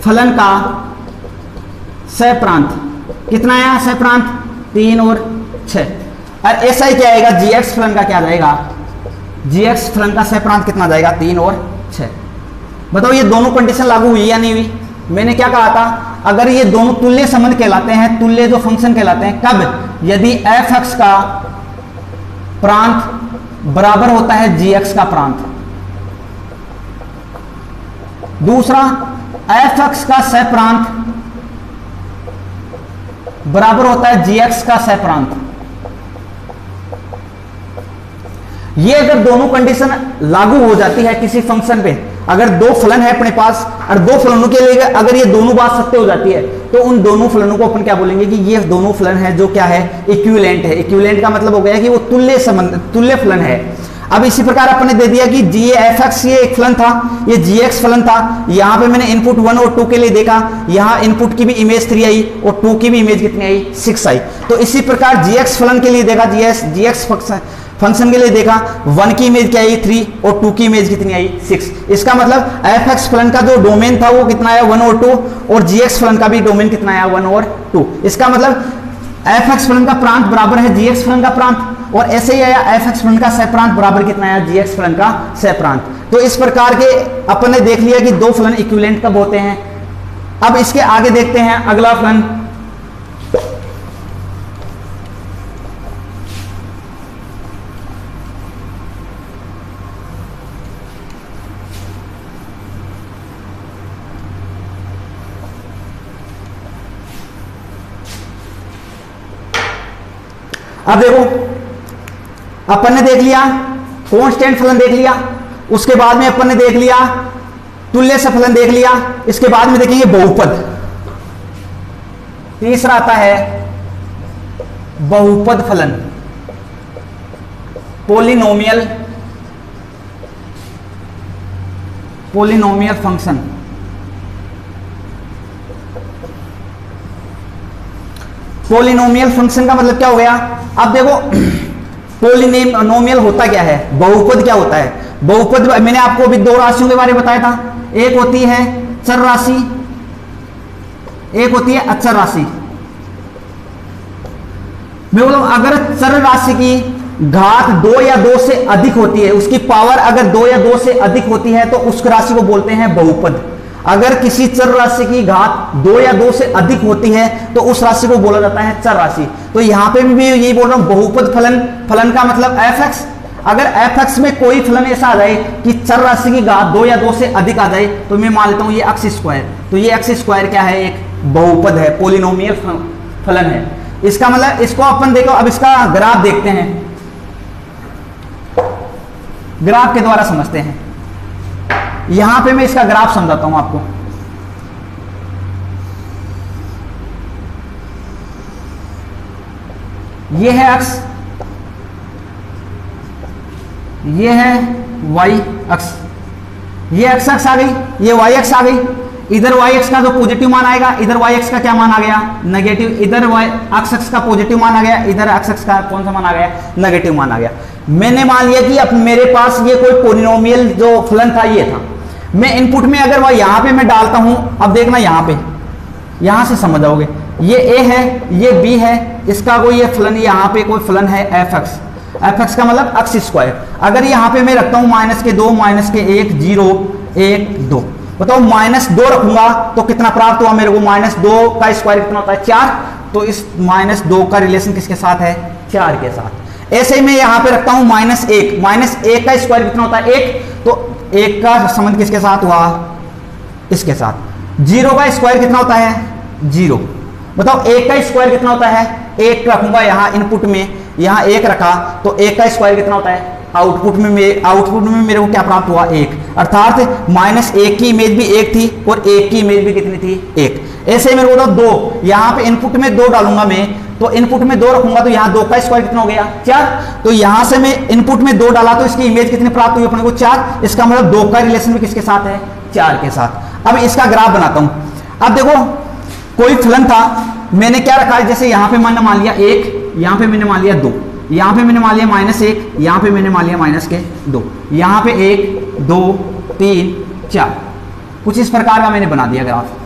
फलन का सहप्रांत कितना आया, सहप्रांत 3 और 6। और ऐसा ही क्या आएगा, जी एक्स फलन का क्या जाएगा, जी एक्स फलन का सहप्रांत कितना जाएगा, 3 और 6। बताओ ये दोनों कंडीशन लागू हुई या नहीं हुई। मैंने क्या कहा था, अगर ये दोनों तुल्य संबंध कहलाते हैं, तुल्य जो फंक्शन कहलाते हैं, कब, यदि एफ एक्स का प्रांत बराबर होता है जी एक्स का प्रांत। दूसरा, एफ एक्स का सहप्रांत बराबर होता है जी एक्स का सहप्रांत। ये अगर दोनों कंडीशन लागू हो जाती है किसी फंक्शन पे, अगर दो फलन है अपने पास और दो फलनों के लिए अगर ये दोनों बात सत्य हो जाती है, तो उन दोनों फलनों को अपन क्या बोलेंगे कि ये दोनों फलन है जो क्या है, इक्विवेलेंट है। इक्विवेलेंट का मतलब हो गया कि वो तुल्य संबंध, तुल्य फलन है। अब इसी प्रकार अपन ने दे दिया कि जी एफ एक्स ये एक फलन था, ये जी एक्स फलन था। यहां पे मैंने इनपुट 1 और 2 के लिए देखा, यहां इनपुट की भी इमेज 3 आई और 2 की भी इमेज कितनी आई, 6 आई। तो इसी प्रकार जी एक्स फलन के लिए देखा, जी एक्स फंक्शन के लिए देखा, 1 की इमेज क्या आई, 3, और 2 की इमेज कितनी आई, 6। इसका मतलब एफ एक्स फलन का जो डोमेन था वो कितना आया, 1 और 2, और जी एक्स फलन का भी डोमेन कितना आया, 1 और 2। इसका मतलब एफ एक्स फलन का प्रांत बराबर है जी एक्स फलन का प्रांत, और ऐसे ही आया एफ एक्स फलन का सहप्रांत बराबर कितना आया, जी एक्स फलन का सहप्रांत। तो इस प्रकार के अपन ने देख लिया कि दो फलन इक्विवेलेंट कब होते हैं। अब इसके आगे देखते हैं अगला फलन, अब देखो अपन ने देख लिया कांस्टेंट फलन देख लिया, उसके बाद में अपन ने देख लिया तुल्य से फलन देख लिया, इसके बाद में देखेंगे बहुपद। तीसरा आता है बहुपद फलन, पोलिनोमियल फंक्शन। पोलिनोमियल फंक्शन का मतलब क्या हो गया, अब देखो पोलिनोमियल होता क्या है, बहुपद क्या होता है। बहुपद मैंने आपको अभी दो राशियों के बारे में बताया था, एक होती है चर राशि, एक होती है अचर राशि। मैं बोलूं अगर चर राशि की घात 2 या 2 से अधिक होती है, उसकी पावर अगर 2 या 2 से अधिक होती है तो उस राशि को बोलते हैं बहुपद। अगर किसी चर राशि की घात 2 या 2 से अधिक होती है तो उस राशि को बोला जाता है चर राशि। तो यहां पे भी यही बोल रहा हूं, बहुपद फलन, फलन का मतलब एफ एक्स। अगर एफ एक्स में कोई फलन ऐसा आ जाए कि चर राशि की घात 2 या 2 से अधिक आ जाए तो मैं मान लेता हूं ये एक्स स्क्वायर। तो ये एक्स स्क्वायर क्या है, एक बहुपद है, पोलिनोमियल फलन है। इसका मतलब इसको अपन देखो, अब इसका ग्राफ देखते हैं, ग्राफ के द्वारा समझते हैं। यहां पे मैं इसका ग्राफ समझाता हूं आपको। ये है x, ये है y अक्ष, ये x अक्ष आ गई, ये y अक्ष आ गई। इधर y अक्ष का जो पॉजिटिव मान आएगा, इधर y अक्ष का क्या मान आ गया, नेगेटिव। इधर y अक्ष का पॉजिटिव मान आ गया, इधर x अक्ष का कौन सा मान आ गया, नेगेटिव मान आ गया। मैंने मान लिया कि अब मेरे पास ये कोई पोलिनोमियल जो फलन था ये था। मैं इनपुट में अगर वह यहां पे मैं डालता हूं, अब देखना यहां पे, यहां से समझ आओगे, ये ए है, ये बी है, इसका कोई ये फलन, यहाँ पे कोई फलन है एफ एक्स, एफ एक्स का मतलब अक्स स्क्वायर। अगर यहाँ पे मैं रखता हूँ माइनस के 2, माइनस के 1, 0, 1, 2, बताओ माइनस 2 रखूंगा तो कितना प्राप्त हुआ मेरे को, माइनस 2 का स्क्वायर कितना होता है 4, तो इस माइनस 2 का रिलेशन किसके साथ है, 4 के साथ। ऐसे ही मैं यहाँ पे रखता हूँ माइनस 1, माइनस 1 का स्क्वायर कितना होता है 1, तो 1 का संबंध किसके साथ हुआ, इसके साथ। 0 का स्क्वायर कितना होता है 0, बताओ 1 का स्क्वायर कितना होता है, 1 रखूंगा यहाँ इनपुट में, यहाँ 1 रखा तो 1 का स्क्वायर कितना होता है, आउटपुट में मेरे को क्या प्राप्त हुआ 1, अर्थात माइनस 1 की इमेज भी 1 थी और 1 की इमेज भी कितनी थी 1। ऐसे ही मेरे को 2, यहाँ पे इनपुट में 2 डालूंगा मैं, तो इनपुट में 2 रखूंगा तो यहाँ 2 का स्क्वायर कितना हो गया 4, तो यहाँ से मैं इनपुट में 2 डाला तो इसकी इमेज कितनी प्राप्त हुई अपने को 4, इसका मतलब 2 का रिलेशन भी किसके साथ है 4 के साथ। अब इसका ग्राफ बनाता हूं। अब देखो कोई फलन था, मैंने क्या रखा है, जैसे यहाँ पे मैंने मान लिया 1, यहाँ पे मैंने मान लिया 2, यहाँ पे मैंने मान लिया माइनस 1, यहाँ पे मैंने मान लिया माइनस के 2, यहाँ पे 1, 2, 3, 4, कुछ इस प्रकार का मैंने बना दिया ग्राफ।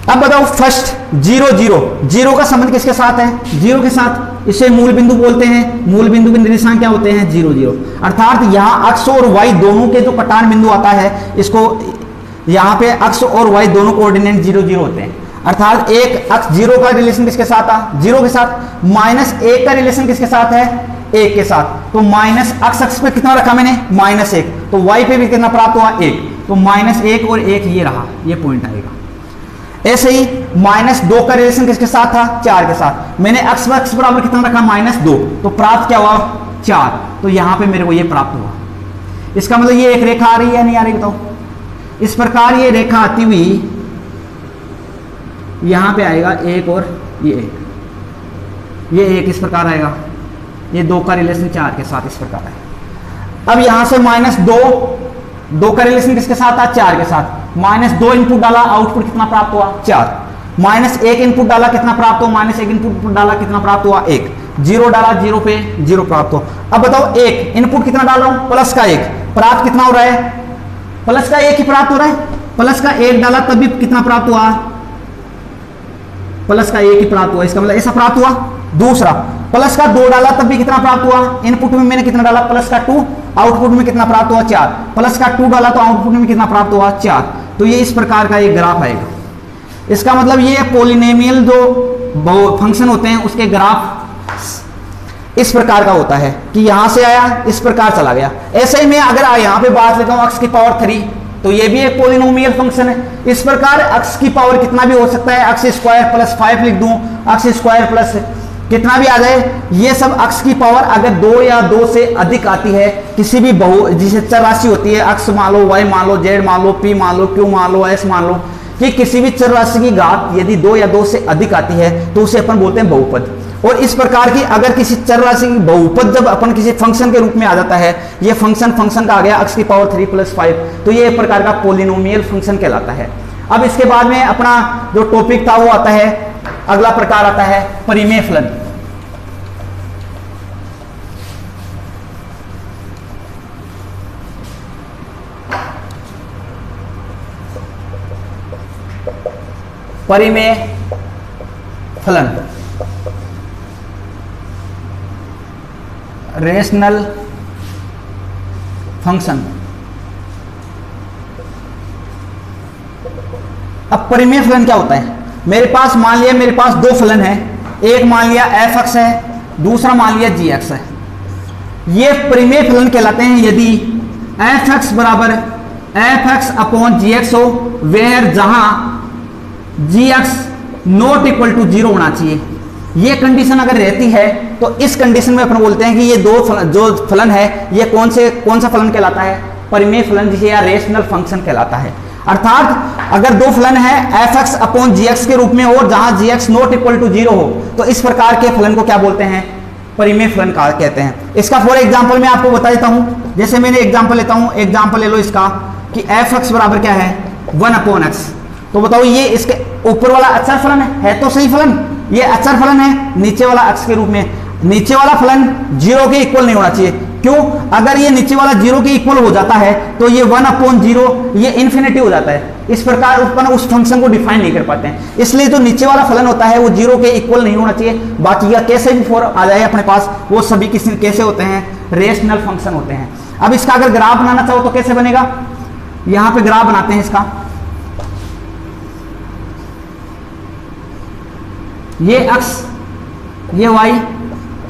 अब बताओ फर्स्ट 0, 0, 0 का संबंध किसके साथ है, 0 के साथ, इसे मूल बिंदु बोलते हैं। मूल बिंदु के निर्देशांक क्या होते हैं 0, 0, अर्थात यहाँ अक्ष और वाई दोनों के जो कटान बिंदु आता है, इसको यहाँ पे अक्ष और वाई दोनों कोऑर्डिनेट 0, 0 होते हैं, अर्थात एक अक्ष 0 का रिलेशन किसके साथ था 0 के साथ, माइनस 1 का रिलेशन किसके साथ है 1 के साथ, तो माइनस अक्ष पे कितना रखा मैंने माइनस 1, तो वाई पे भी कितना प्राप्त हुआ 1, तो माइनस 1 और 1 ये रहा, ये पॉइंट आएगा। ऐसे ही माइनस 2 का रिलेशन किसके साथ था 4 के साथ, मैंने अक्ष बराबर कितना रखा माइनस 2, तो प्राप्त क्या हुआ 4, तो यहां पे मेरे को ये प्राप्त हुआ। इसका मतलब ये एक रेखा आ रही है या नहीं आ रही बताओ, इस प्रकार ये रेखा आती हुई यहां पे आएगा 1 और ये 1, ये 1 इस प्रकार आएगा, ये 2 का रिलेशन 4 के साथ इस प्रकार है। अब यहां से माइनस 2 का रिलेशन किसके साथ था 4 के साथ, माइनस 2 इनपुट डाला, आउटपुट कितना प्राप्त हुआ 4, माइनस 1 इनपुट डाला कितना प्राप्त हुआ, माइनस 1 इनपुट डाला कितना प्राप्त हुआ 1, 0 डाला 0 पे 0 प्राप्त हुआ। अब बताओ 1 इनपुट कितना डाल रहा हूं प्लस का 1, प्राप्त कितना हो रहा है प्लस का 1 ही प्राप्त हो रहा है, प्लस का 1 डाला तब भी कितना प्राप्त हुआ प्लस का 1 ही प्राप्त हुआ, इसका मतलब ऐसा प्राप्त हुआ। दूसरा प्लस का 2 डाला तब भी कितना प्राप्त हुआ, इनपुट में मैंने कितना डाला प्लस का 2, आउटपुट में कितना प्राप्त हुआ 4, प्लस का 2 डाला तो आउटपुट में कितना प्राप्त हुआ 4, तो ये इस प्रकार का एक ग्राफ आएगा। इसका मतलब ये पॉलिनोमियल जो फंक्शन होते हैं उसके ग्राफ इस प्रकार का होता है कि यहां से आया इस प्रकार चला गया। ऐसे ही मैं अगर यहां पे बात लेता हूं अक्स की पावर 3, तो ये भी एक पॉलिनोमियल फंक्शन है। इस प्रकार अक्स की पावर कितना भी हो सकता है, अक्स स्क्वायर प्लस 5 लिख दूं, अक्स स्क्वायर प्लस कितना भी आ जाए, ये सब अक्स की पावर अगर 2 या 2 से अधिक आती है किसी भी जिसे चर राशि होती है, अक्स मान लो, वाई मान लो, जेड मान लो, पी मान लो, क्यू मान लो, एस मान लो, कि किसी भी चर राशि की घात यदि 2 या 2 से अधिक आती है तो उसे अपन बोलते हैं बहुपद। और इस प्रकार की अगर किसी चर राशि की बहुपद जब अपन किसी फंक्शन के रूप में आ जाता है, ये फंक्शन का आ गया अक्स की पावर 3 प्लस 5, तो ये एक प्रकार का पॉलिनोमियल फंक्शन कहलाता है। अब इसके बाद में अपना जो टॉपिक था वो आता है, अगला प्रकार आता है परिमेय फलन। परिमेय फलन, रेशनल फंक्शन। अब परिमेय फलन क्या होता है, मेरे पास मान लिया मेरे पास 2 फलन है, एक मान लिया एफ एक्स है, दूसरा मान लिया जी एक्स है। ये परिमेय फलन कहलाते हैं यदि एफ एक्स बराबर एफ एक्स अपॉन जी एक्स हो, वेयर जहां जी एक्स नॉट इक्वल टू 0 होना चाहिए। ये कंडीशन अगर रहती है तो इस कंडीशन में अपन बोलते हैं कि ये जो फलन है ये कौन सा फलन कहलाता है, परिमेय फलन, जिसे या रेशनल फंक्शन कहलाता है। अर्थात अगर 2 फलन है एफ एक्स अपॉन जी एक्स के रूप में और जहां जी एक्स नॉट इक्वल टू 0 हो, तो इस प्रकार के फलन को क्या बोलते हैं, परिमेय फलन कहते हैं। इसका फॉर एग्जाम्पल मैं आपको बता देता हूं, जैसे मैंने एग्जाम्पल लेता हूं, एग्जाम्पल ले लो इसका कि एफ एक्स बराबर क्या है 1 अपॉन एक्स, तो बताओ ये इसके ऊपर वाला अचर फलन है तो सही फलन, ये अचर फलन है नीचे वाला अक्ष के रूप में, नीचे वाला फलन 0 के इक्वल नहीं होना चाहिए, क्यों? अगर ये नीचे वाला 0 के इक्वल हो जाता है तो ये 1/0 ये इन्फिनिटी हो जाता है। इस प्रकार अपन उस फंक्शन को डिफाइन नहीं कर पाते हैं। इसलिए जो नीचे वाला फलन होता है वो 0 के इक्वल नहीं होना चाहिए। बाकी का कैसे भी फॉर आ जाए अपने पास, वो सभी किसी कैसे होते हैं, रेशनल फंक्शन होते हैं। अब इसका अगर ग्राफ बनाना चाहो तो कैसे बनेगा? यहां पे ग्राफ बनाते हैं इसका। ये अक्ष, ये y,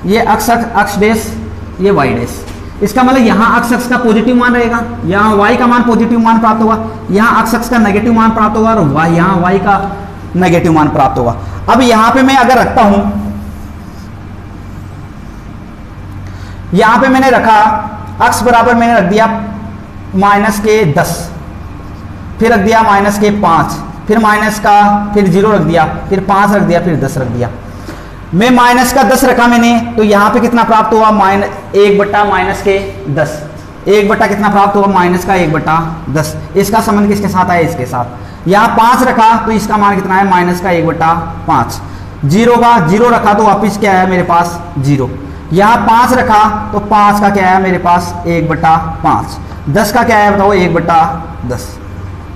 ये अक्ष डैश, ये y डैश। इसका मतलब यहाँ अक्ष का पॉजिटिव मान रहेगा, यहाँ y का मान पॉजिटिव मान प्राप्त होगा, यहाँ अक्ष का नेगेटिव मान प्राप्त होगा और यहाँ y का नेगेटिव मान प्राप्त होगा। अब यहाँ पे मैं अगर रखता हूं, यहाँ पे मैंने रखा अक्ष बराबर मैंने रख दिया -10, फिर रख दिया -5, फिर माइनस का, फिर 0 रख दिया, फिर 5 रख दिया, फिर 10 रख दिया। मैं -10 रखा मैंने, तो यहाँ पे कितना प्राप्त हुआ? 1/-10। 1 बटा कितना प्राप्त हुआ? -1/10। इसका संबंध किसके साथ है? इसके साथ। यहाँ 5 रखा तो इसका मान कितना है? -1/5। 0 रखा तो वापिस क्या है मेरे पास? 0। यहाँ 5 रखा तो 5 का क्या है मेरे पास? 1/5। 10 का क्या है बताओ? 1/10।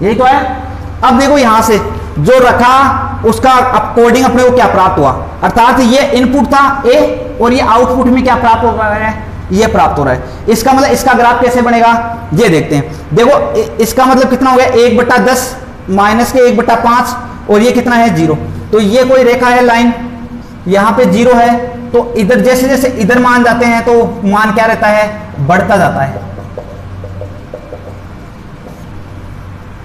यही तो है। अब देखो यहां से जो रखा उसका अकॉर्डिंग अपने को क्या प्राप्त हुआ, अर्थात ये इनपुट था A और ये आउटपुट में क्या प्राप्त हो रहा है? ये प्राप्त हो रहा है। इसका मतलब इसका ग्राफ कैसे बनेगा ये देखते हैं। देखो इसका मतलब कितना हो गया? 1/10 माइनस के 1/5 और ये कितना है? 0। तो ये कोई रेखा है, लाइन, यहाँ पे 0 है, तो इधर जैसे जैसे इधर मान जाते हैं तो मान क्या रहता है? बढ़ता जाता है।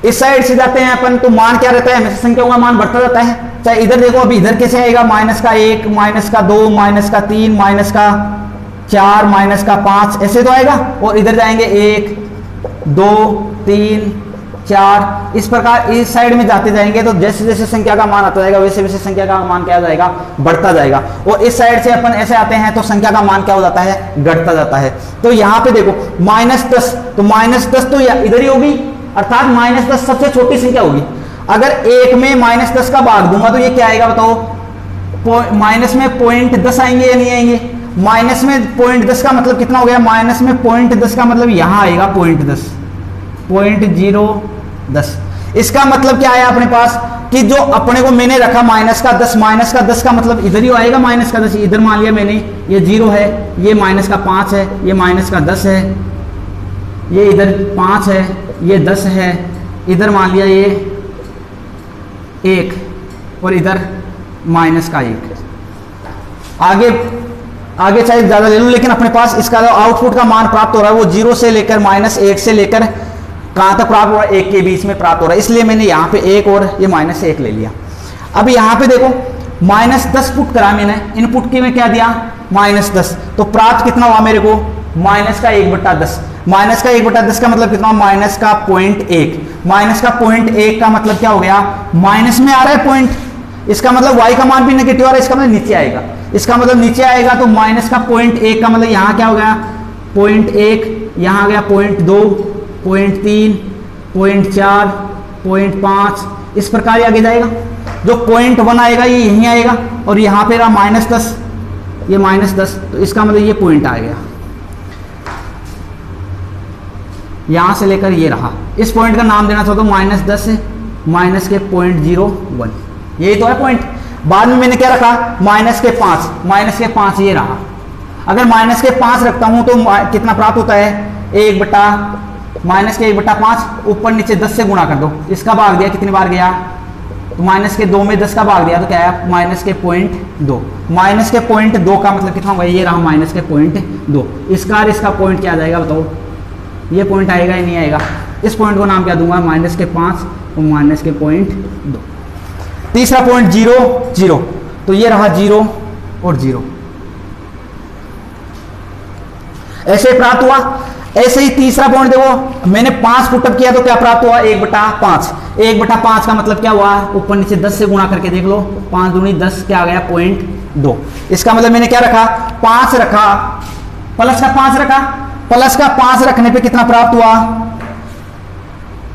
इस साइड से जाते हैं अपन तो मान क्या रहता है? हमेशा संख्याओं का मान बढ़ता जाता है। चाहे इधर देखो, अभी इधर कैसे आएगा? -1, -2, -3, -4, -5 ऐसे तो आएगा। और इधर जाएंगे 1, 2, 3, 4, इस प्रकार इस साइड में जाते जाएंगे तो जैसे जैसे संख्या का मान आता जाएगा वैसे वैसे संख्या का मान क्या जाएगा? बढ़ता जाएगा। और इस साइड से अपन ऐसे आते हैं तो संख्या का मान क्या हो जाता है? घटता जाता है। तो यहाँ पे देखो -10, तो -10 तो इधर ही होगी, अर्थात -10 सबसे छोटी संख्या होगी। अगर 1 में -10 का भाग दूंगा तो ये क्या आएगा बताओ? माइनस में 0.10 आएंगे या नहीं आएंगे? माइनस में 0.10 का मतलब कितना हो गया? माइनस में 0.10 का मतलब यहां आएगा 0.10, 0.010। इसका मतलब क्या आया अपने पास कि जो अपने को मैंने रखा -10 का मतलब इधर ही आएगा। -10 इधर मान लिया मैंने, ये 0 है, ये -5 है, ये -10 है, ये इधर 5 है, ये 10 है, इधर मान लिया ये 1 और इधर -1। आगे चाहे ज़्यादा ले लो, लेकिन अपने पास इसका जो आउटपुट का मान प्राप्त हो रहा है वो 0 से लेकर -1 से लेकर कहाँ तक प्राप्त हो रहा है? 1 के बीच में प्राप्त हो रहा है। इसलिए मैंने यहाँ पे 1 और ये -1 ले लिया। अब यहाँ पे देखो -10 पुट करा मैंने, इनपुट की में क्या दिया? -10, तो प्राप्त कितना हुआ मेरे को? -1/10। -1/10 का मतलब कितना? -0.1। -0.1 का मतलब क्या हो गया? माइनस में आ रहा है पॉइंट, इसका मतलब y का मान भी नेगेटिव आ रहा है, इसका मतलब नीचे आएगा। इसका मतलब नीचे आएगा तो -0.1 का मतलब यहाँ क्या हो गया? 0.1, यहाँ आ गया 0.2, 0.3, 0.4, 0.5, इस प्रकार आगे जाएगा। जो 0.1 आएगा ये यहीं आएगा और यहाँ पे रहा -10, ये -10, तो इसका मतलब ये पॉइंट आ गया, यहां से लेकर ये रहा। इस पॉइंट का नाम देना चाहता हूं -10 से -0.1, यही तो है पॉइंट। बाद में मैंने क्या रखा? -5 ये रहा। अगर -5 रखता हूं तो कितना प्राप्त होता है? 1/5 ऊपर नीचे 10 से गुणा कर दो, इसका भाग दिया कितनी बार गया? तो -2 में 10 का भाग दिया तो क्या है? -0.2। -0.2 का मतलब कितना होगा? ये रहा -0.2। इसका और इसका पॉइंट क्या आ जाएगा बताओ? ये पॉइंट आएगा या नहीं आएगा? इस पॉइंट को नाम क्या दूंगा? -5 और -0.2। तीसरा पॉइंट 0, 0, तो ये रहा 0 और 0, ऐसे प्राप्त हुआ। ऐसे ही तीसरा पॉइंट देखो, मैंने 5 पुटअप किया तो क्या प्राप्त हुआ? 1/5। 1/5 का मतलब क्या हुआ? ऊपर नीचे 10 से गुणा करके देख लो, 5 दूनी 10, क्या आ गया? 0.2। इसका मतलब मैंने क्या रखा? 5 रखा, प्लस का 5 रखा, प्लस का 5 रखने पे कितना प्राप्त हुआ?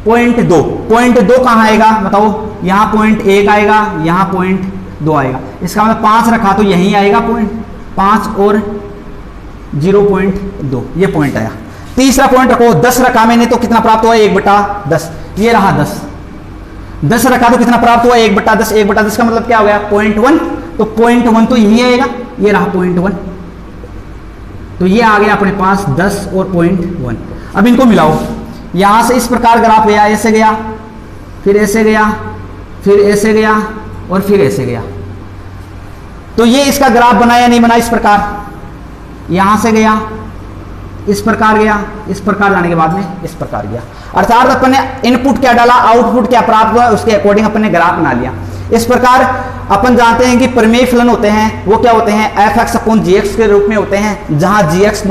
0.2। 0.2 कहाँ आएगा बताओ? यहाँ 0.1 आएगा, यहाँ 0.2 आएगा। इसका मतलब 5 रखा तो यहीं आएगा 5 और 0.2 ये पॉइंट आया। तीसरा पॉइंट रखो, 10 रखा मैंने तो कितना प्राप्त हुआ 1/10, ये रहा 10 रखा तो कितना प्राप्त हुआ 1/10, 1/10 का मतलब क्या हो गया 0.1, तो 0.1 तो यही आएगा, ये रहा 0.1, तो ये आ गया अपने पास 10 और 0.1। अब इनको मिलाओ, यहां से इस प्रकार ग्राफ गया, ऐसे गया, फिर ऐसे गया, फिर ऐसे गया और फिर ऐसे गया, तो ये इसका ग्राफ बना या नहीं बना, इस प्रकार यहां से गया, इस प्रकार गया, इस प्रकार जाने के बाद में इस प्रकार गया, अर्थात अपन ने इनपुट क्या डाला, आउटपुट क्या प्राप्त हुआ, उसके अकॉर्डिंग अपन ने ग्राफ बना लिया। इस प्रकार अपन जानते हैं कि परिमेय फलन होते हैं वो क्या होते हैं f(x/gx) के रूप में होते हैं, जहां gx ≠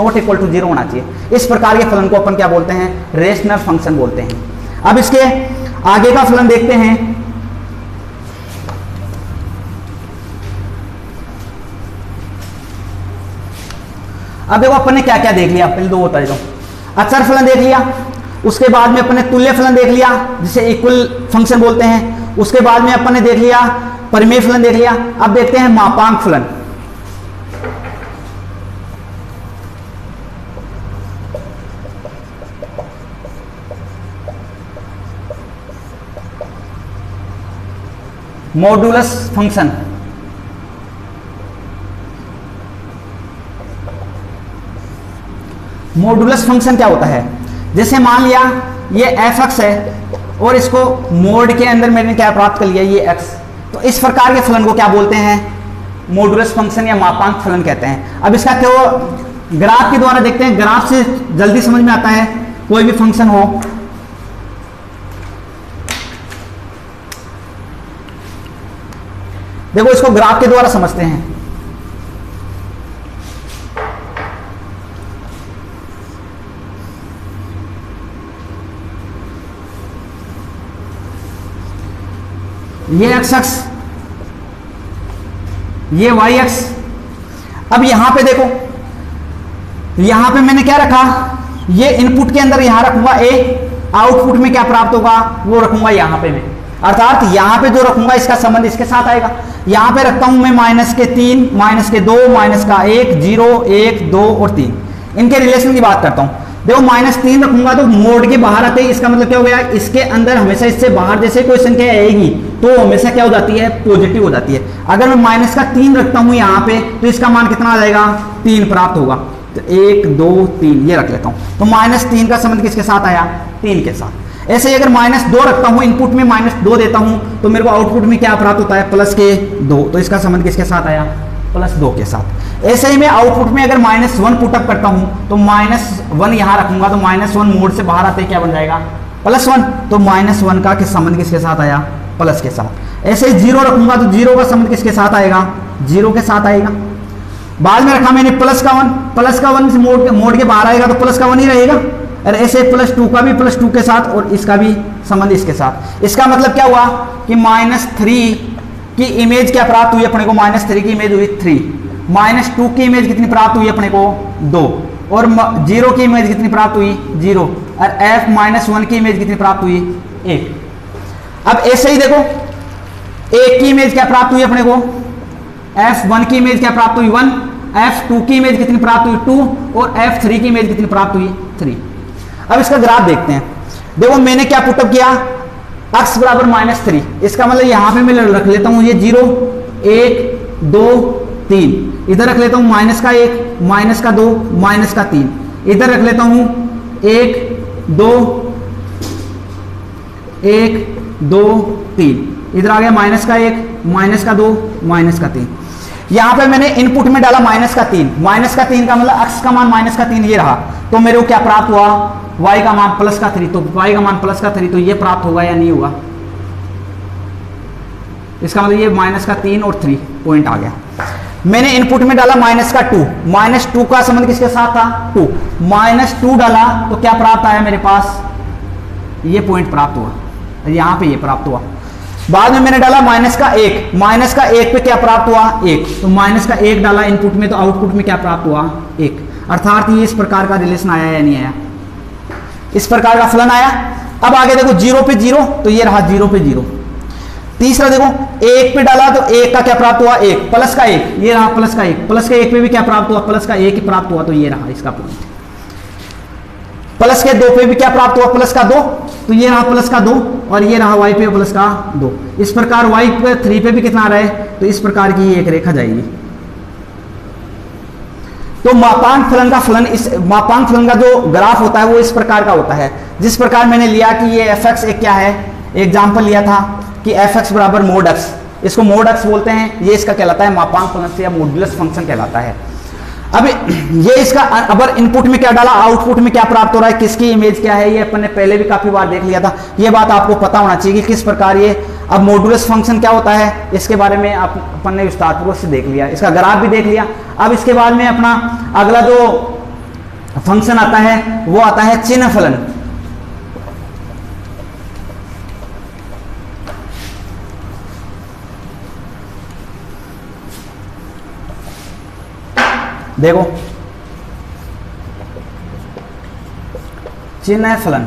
0 होना चाहिए। इस प्रकार के फलन को अपन क्या बोलते हैं, रेशनल फंक्शन बोलते हैं। अब इसके आगे का फलन देखते हैं। अब देखो अपन ने क्या क्या देख लिया, पहले दो होता है तो अचर फलन देख लिया, उसके बाद में अपन ने तुल्य फलन देख लिया जिसे इक्वल फंक्शन बोलते हैं, उसके बाद में अपन ने देख लिया परिमेय फलन देख लिया। अब देखते हैं मापांक फलन। मॉडुलस फंक्शन, मॉडुलस फंक्शन क्या होता है, जैसे मान लिया ये f(x) है और इसको मोड के अंदर मैंने क्या प्राप्त कर लिया ये x, तो इस प्रकार के फलन को क्या बोलते हैं, मॉडुलस फंक्शन या मापांक फलन कहते हैं। अब इसका क्यों ग्राफ के द्वारा देखते हैं, ग्राफ से जल्दी समझ में आता है कोई भी फंक्शन हो। देखो इसको ग्राफ के द्वारा समझते हैं। ये x, ये y। अब यहां पे देखो, यहां पे मैंने क्या रखा, ये इनपुट के अंदर यहां रखूंगा a, आउटपुट में क्या प्राप्त होगा वो रखूंगा यहां पे मैं, अर्थात यहां पे जो रखूंगा इसका संबंध इसके साथ आएगा। यहां पे रखता हूं मैं -3, -2, -1, 0, 1, 2 और 3, इनके रिलेशन की बात करता हूं। देखो -3 रखूंगा तो मोड के बाहर आते ही इसका मतलब क्या हो गया, इसके अंदर हमेशा इससे बाहर जैसे कोई संख्या आएगी तो हमेशा क्या हो जाती है, पॉजिटिव हो जाती है। अगर मैं -3 रखता हूं यहाँ पे तो इसका मान कितना आ जाएगा, 3 प्राप्त होगा। तो 1, 2, 3 ये रख लेता हूं, तो -3 का संबंध किसके साथ आया, 3 के साथ। ऐसे ही अगर -2 रखता हूं, इनपुट में -2 देता हूं तो मेरे को आउटपुट में क्या प्राप्त होता है, +2, तो इसका संबंध किसके साथ आया, +2 के साथ। ऐसे ही मैं आउटपुट में अगर -1 पुटअप करता हूं तो -1 यहां रखूंगा तो -1 मोड से बाहर आते क्या बन जाएगा, +1, तो -1 का किस संबंध किसके साथ आया, प्लस के साथ। ऐसे ही 0 रखूंगा तो 0 का संबंध किसके साथ आएगा, 0 के साथ आएगा। बाद में रखा मैंने +1 से मोड के बाहर आएगा तो +1 ही रहेगा। और ऐसे +2 का भी +2 के साथ और इसका भी संबंध इसके साथ। इसका मतलब क्या हुआ कि -3 की इमेज क्या प्राप्त हुई अपने को, -3 की इमेज हुई 3, -2 की इमेज कितनी प्राप्त हुई अपने को 2, और 0 की इमेज कितनी प्राप्त हुई 0, और f-1 की इमेज कितनी प्राप्त हुई 1। अब ऐसे ही देखो 1 की इमेज क्या प्राप्त हुई अपने को, f1 की इमेज क्या प्राप्त हुई 1, f2 की इमेज कितनी प्राप्त हुई 2, और f3 की इमेज कितनी प्राप्त हुई 3। अब इसका ग्राफ देखते हैं। देखो मैंने क्या पुटअप किया, x बराबर -3, इसका मतलब यहां पे मैं रख लेता हूं ये 0, 1, 2, 3, इधर रख लेता हूं -1, -2, -3, इधर रख लेता हूं 1, 2, 3, इधर आ गया -1, -2, -3। यहां पे मैंने इनपुट में डाला -3 का मतलब x का मान -3 ये रहा, तो मेरे को क्या प्राप्त हुआ, y का मान +3, तो y का मान +3 तो ये प्राप्त होगा या नहीं होगा, इसका मतलब ये -3 और 3 पॉइंट आ गया। मैंने इनपुट में डाला -2 का संबंध किसके साथ था 2, -2 डाला तो क्या प्राप्त आया मेरे पास, ये पॉइंट प्राप्त हुआ, यहां पे ये प्राप्त हुआ। बाद में मैंने डाला -1 पे क्या प्राप्त हुआ 1, तो -1 डाला इनपुट में तो आउटपुट में क्या प्राप्त हुआ 1, अर्थात ये इस प्रकार का रिलेशन आया या नहीं आया, इस प्रकार का फलन आया। अब आगे देखो 0 पे 0, तो ये रहा 0 पे 0, तीसरा देखो एक पे डाला तो एक का क्या प्राप्त हुआ, एक प्लस का एक, ये रहा प्लस का एक, प्लस के एक पे भी क्या प्राप्त हुआ, प्लस का एक ही प्राप्त हुआ, तो ये रहा इसका पॉइंट। प्लस के 2 पे भी क्या प्राप्त हुआ, प्लस का 2, तो ये रहा प्लस का 2, और ये रहा y पे प्लस का 2। इस प्रकार y पे 3 पे भी कितना आ रहा है, तो इस प्रकार की एक रेखा जाएगी। तो मापांक फलन का फलन, इस मापांक फलन का जो ग्राफ होता है वो इस प्रकार का होता है, जिस प्रकार मैंने लिया कि ये fx एक क्या है, एग्जाम्पल लिया था कि fx बराबर मोड x, इसको मोड x बोलते हैं, ये इसका कहलाता है मापांक फलन से या मॉड्यूलस फंक्शन कहलाता है। अब ये इसका अगर इनपुट में क्या डाला, आउटपुट में क्या प्राप्त हो रहा है, किसकी इमेज क्या है, ये अपन ने पहले भी काफी बार देख लिया था। ये बात आपको पता होना चाहिए कि किस प्रकार ये, अब मॉड्यूलस फंक्शन क्या होता है इसके बारे में अपन ने विस्तारपूर्वक से देख लिया, इसका ग्राफ भी देख लिया। अब इसके बाद में अपना अगला जो फंक्शन आता है वो आता है चिन्ह फलन। देखो चिन्ह फलन,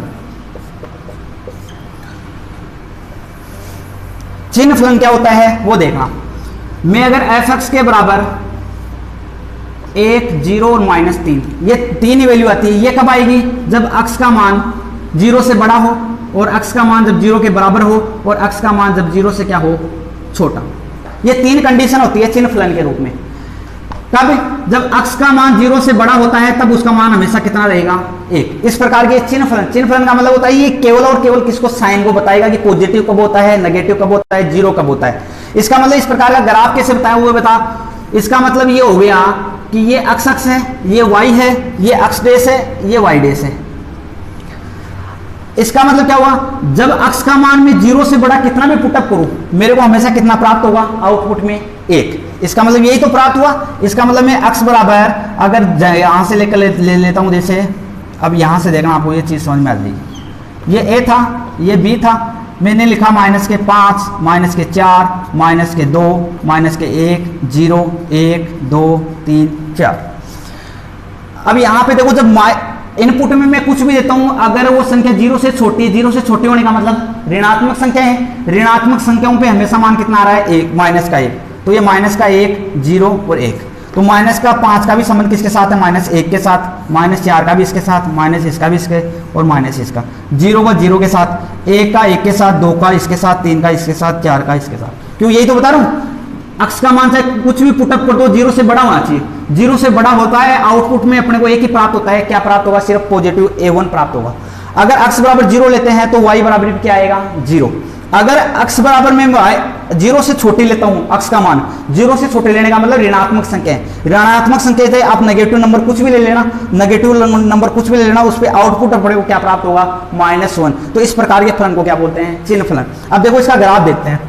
चिन्ह फलन क्या होता है वो देखना। मैं अगर fx के बराबर 1, 0 और -3, ये 3 ही वैल्यू आती है, ये कब आएगी, जब x का मान 0 से बड़ा हो और x का मान जब 0 के बराबर हो और x का मान जब 0 से क्या हो, छोटा। ये 3 कंडीशन होती है चिन्ह फलन के रूप में। तब जब x का मान 0 से बड़ा होता है तब उसका मान हमेशा कितना रहेगा, 1। इस प्रकार के चिन्ह फलन, चिन्ह फलन का मतलब होता है ये केवल और केवल किसको, साइन को बताएगा कि पॉजिटिव कब होता है, नेगेटिव कब होता है, 0 कब होता है। इसका मतलब इस प्रकार का ग्राफ कैसे बताया हुआ बता, इसका मतलब ये हो गया कि ये x अक्ष है, ये y है, ये x डेश है, ये y डेश है। इसका मतलब क्या हुआ, जब x का मान में 0 से बड़ा कितना भी पुटअप करूं मेरे को हमेशा कितना प्राप्त होगा, आउटपुट में 1। इसका मतलब यही तो प्राप्त हुआ। इसका मतलब मैं x बराबर अगर यहां से लेकर ले लेता हूं, जैसे अब यहां से देखना आपको ये चीज समझ में आ जाएगी। ये a था, ये b था, मैंने लिखा -5, -4, -2, -1, 0, 1, 2, 3, 4। अब यहां पे देखो जब इनपुट में मैं कुछ भी देता हूं, अगर वो संख्या 0 से छोटी है, 0 से छोटी होने का मतलब ऋणात्मक संख्या है, ऋणात्मक संख्याओं पे हमेशा मान कितना आ रहा है, 1, -1, तो ये -1, 0 और 1। तो -5 का भी संबंध किसके साथ है, -1 के साथ, -4 का भी इसके साथ, इसका भी इसके, और इसका, 0 का 0 के साथ, 1 का 1 के साथ, 2 का इसके साथ, 3 का इसके साथ, 4 का इसके साथ। क्यों, यही तो बता रहा हूं, x का मान चाहे कुछ भी पुटअप कर दो 0 से बड़ा होना चाहिए। 0 से बड़ा होता है, आउटपुट में अपने को एक ही प्राप्त होता है, क्या प्राप्त होगा, सिर्फ पॉजिटिव a1 प्राप्त होगा। अगर x बराबर 0 लेते हैं तो y बराबर क्या आएगा, 0। अगर x बराबर में 0 से छोटी लेता हूं, x का मान 0 से छोटे लेने का मतलब ऋणात्मक संख्या है। ऋणात्मक संख्या है, आप नेगेटिव नंबर कुछ भी ले लेना, नेगेटिव नंबर कुछ भी ले लेना, उस पर आउटपुट अपने को क्या प्राप्त होगा, -1। तो इस प्रकार के फलन को क्या बोलते हैं, चिन्ह फलन। अब देखो इसका ग्राफ देखते हैं।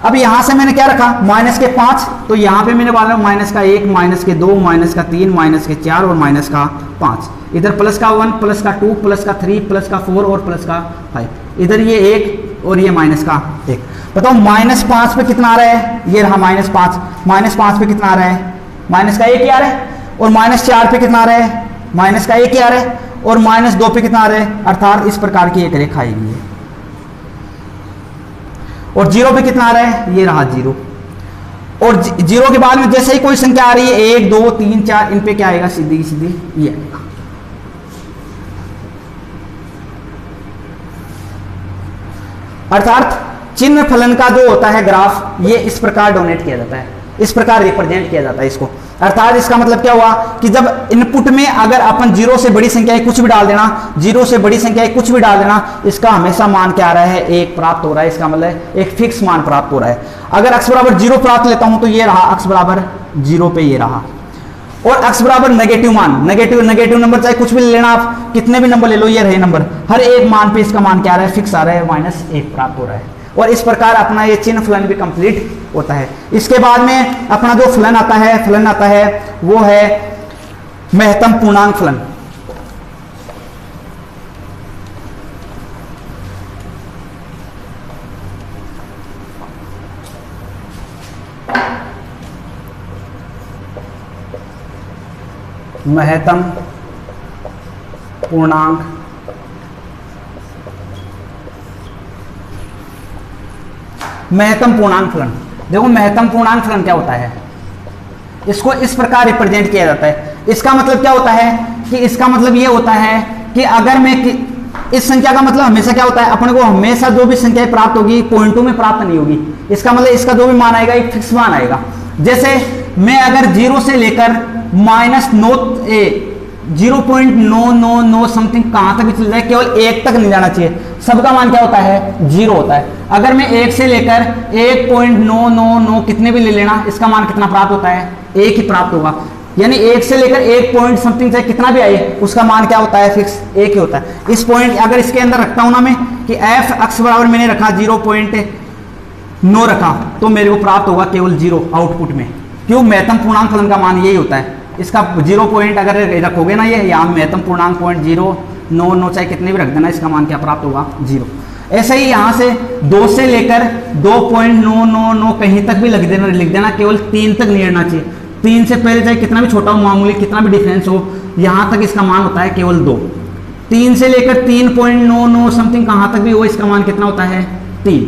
अब यहां से मैंने क्या रखा, -5, तो यहां पे मैंने बोला -1, -2, -3, -4 और -5। इधर +1, +2, +3, +4 और +5। इधर ये 1 और ये -1। बताओ -5 पे कितना आ रहा है, ये रहा -5, -5 पे कितना आ रहा है, -1 ही आ रहा है, और -4 पे कितना आ रहा है, -1 ही आ रहा है, और -2 पे कितना आ रहा है, अर्थात इस प्रकार की एक रेखा आएगी है। और 0 पे कितना आ रहा है, ये रहा 0, और 0 के बाद में जैसे ही कोई संख्या आ रही है 1, 2, 3, 4, इन पे क्या आएगा, सीधी सीधी ये आएगा। अर्थात चिन्ह फलन का जो होता है ग्राफ, ये इस प्रकार डोनेट किया जाता है, इस प्रकार रिप्रेजेंट किया जाता है इसको। अर्थात इसका मतलब क्या हुआ कि जब इनपुट में अगर अपन 0 से बड़ी संख्या कुछ भी डाल देना, 0 से बड़ी संख्या कुछ भी डाल देना, इसका हमेशा मान क्या आ रहा है, 1 प्राप्त हो रहा है। इसका मतलब एक फिक्स मान प्राप्त हो रहा है। अगर x बराबर 0 प्राप्त लेता हूं तो ये रहा x बराबर 0 पे ये रहा, और x बराबर नेगेटिव मान, नेगेटिव नंबर चाहे कुछ भी ले लेना, आप कितने भी नंबर ले लो, ये रहे नंबर, हर एक मान पे इसका मान क्या आ रहा है, फिक्स आ रहा है, -1 प्राप्त हो रहा है। और इस प्रकार अपना ये चिन्ह फलन भी कंप्लीट होता है। इसके बाद में अपना जो फलन आता है वो है महत्तम पूर्णांक फलन। महत्तम पूर्णांक महत्तम पूर्णांक फलन। देखो महत्तम पूर्णांक फलन क्या होता है, इसको इस प्रकार रिप्रेजेंट किया जाता है। इसका मतलब क्या होता है कि इसका मतलब ये होता है कि अगर मैं इस संख्या का मतलब हमेशा क्या होता है, अपने को हमेशा जो भी संख्या प्राप्त होगी पॉइंटों में प्राप्त नहीं होगी। इसका मतलब इसका जो भी मान आएगा एक फिक्स मान आएगा। जैसे मैं अगर 0 से लेकर -0.999 समथिंग कहां तक भी चल जाए, केवल 1 तक नहीं जाना चाहिए, सबका मान क्या होता है 0 होता है। अगर मैं 1 से लेकर 1.999 कितने भी ले लेना, इसका मान कितना प्राप्त होता है, 1 ही प्राप्त होगा। यानी 1 से लेकर 1 पॉइंट समथिंग चाहे कितना भी आए, उसका मान क्या होता है, फिक्स 1 ही होता है। इस पॉइंट अगर इसके अंदर रखता हूं ना मैं कि f अक्ष बराबर मैंने रखा 0.9 रखा, तो मेरे को प्राप्त होगा केवल 0 आउटपुट में। क्यों, महत्तम पूर्णांक फलन का मान यही होता है। इसका 0 पॉइंट अगर रखोगे ना, ये यहाँ महत्तम पूर्णांक पॉइंट 099 चाहे कितने भी रख देना, इसका मान क्या प्राप्त होगा 0। ऐसे ही यहाँ से 2 से लेकर 2.999 कहीं तक भी लिख देना, केवल 3 तक नहीं रहना चाहिए। 3 से पहले चाहे कितना भी छोटा हो, मामूली कितना भी डिफरेंस हो, यहाँ तक इसका मान होता है केवल 2। 3 से लेकर 3.99 समथिंग कहाँ तक भी हो, इसका मान कितना होता है 3।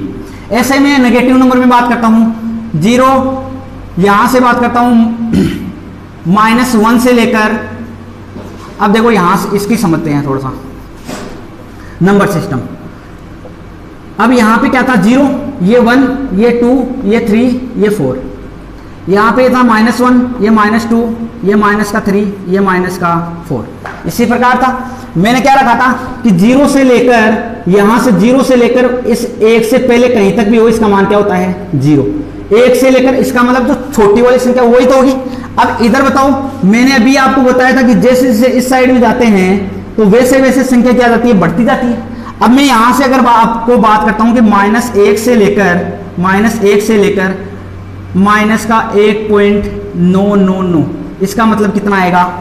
ऐसे में नेगेटिव नंबर में बात करता हूँ 0, यहाँ से बात करता हूँ -1 से लेकर, अब देखो यहाँ से इसकी समझते हैं थोड़ा सा नंबर सिस्टम। अब यहाँ पे क्या था 0, ये 1, ये 2, ये 3, ये 4। यहाँ पे था -1, ये -2, ये -3, ये -4। इसी प्रकार था, मैंने क्या रखा था कि 0 से लेकर यहाँ से 0 से लेकर इस 1 से पहले कहीं तक भी हो, इसका मान क्या होता है 0। 1 से लेकर इसका मतलब जो छोटी वाली संख्या वही तो होगी। अब इधर बताओ, मैंने अभी आपको बताया था कि जैसे जैसे इस साइड में जाते हैं तो वैसे वैसे संख्या क्या जाती है, बढ़ती जाती है। अब मैं यहां से अगर आपको बात करता हूं कि -1 से लेकर -1.999, इसका मतलब कितना आएगा,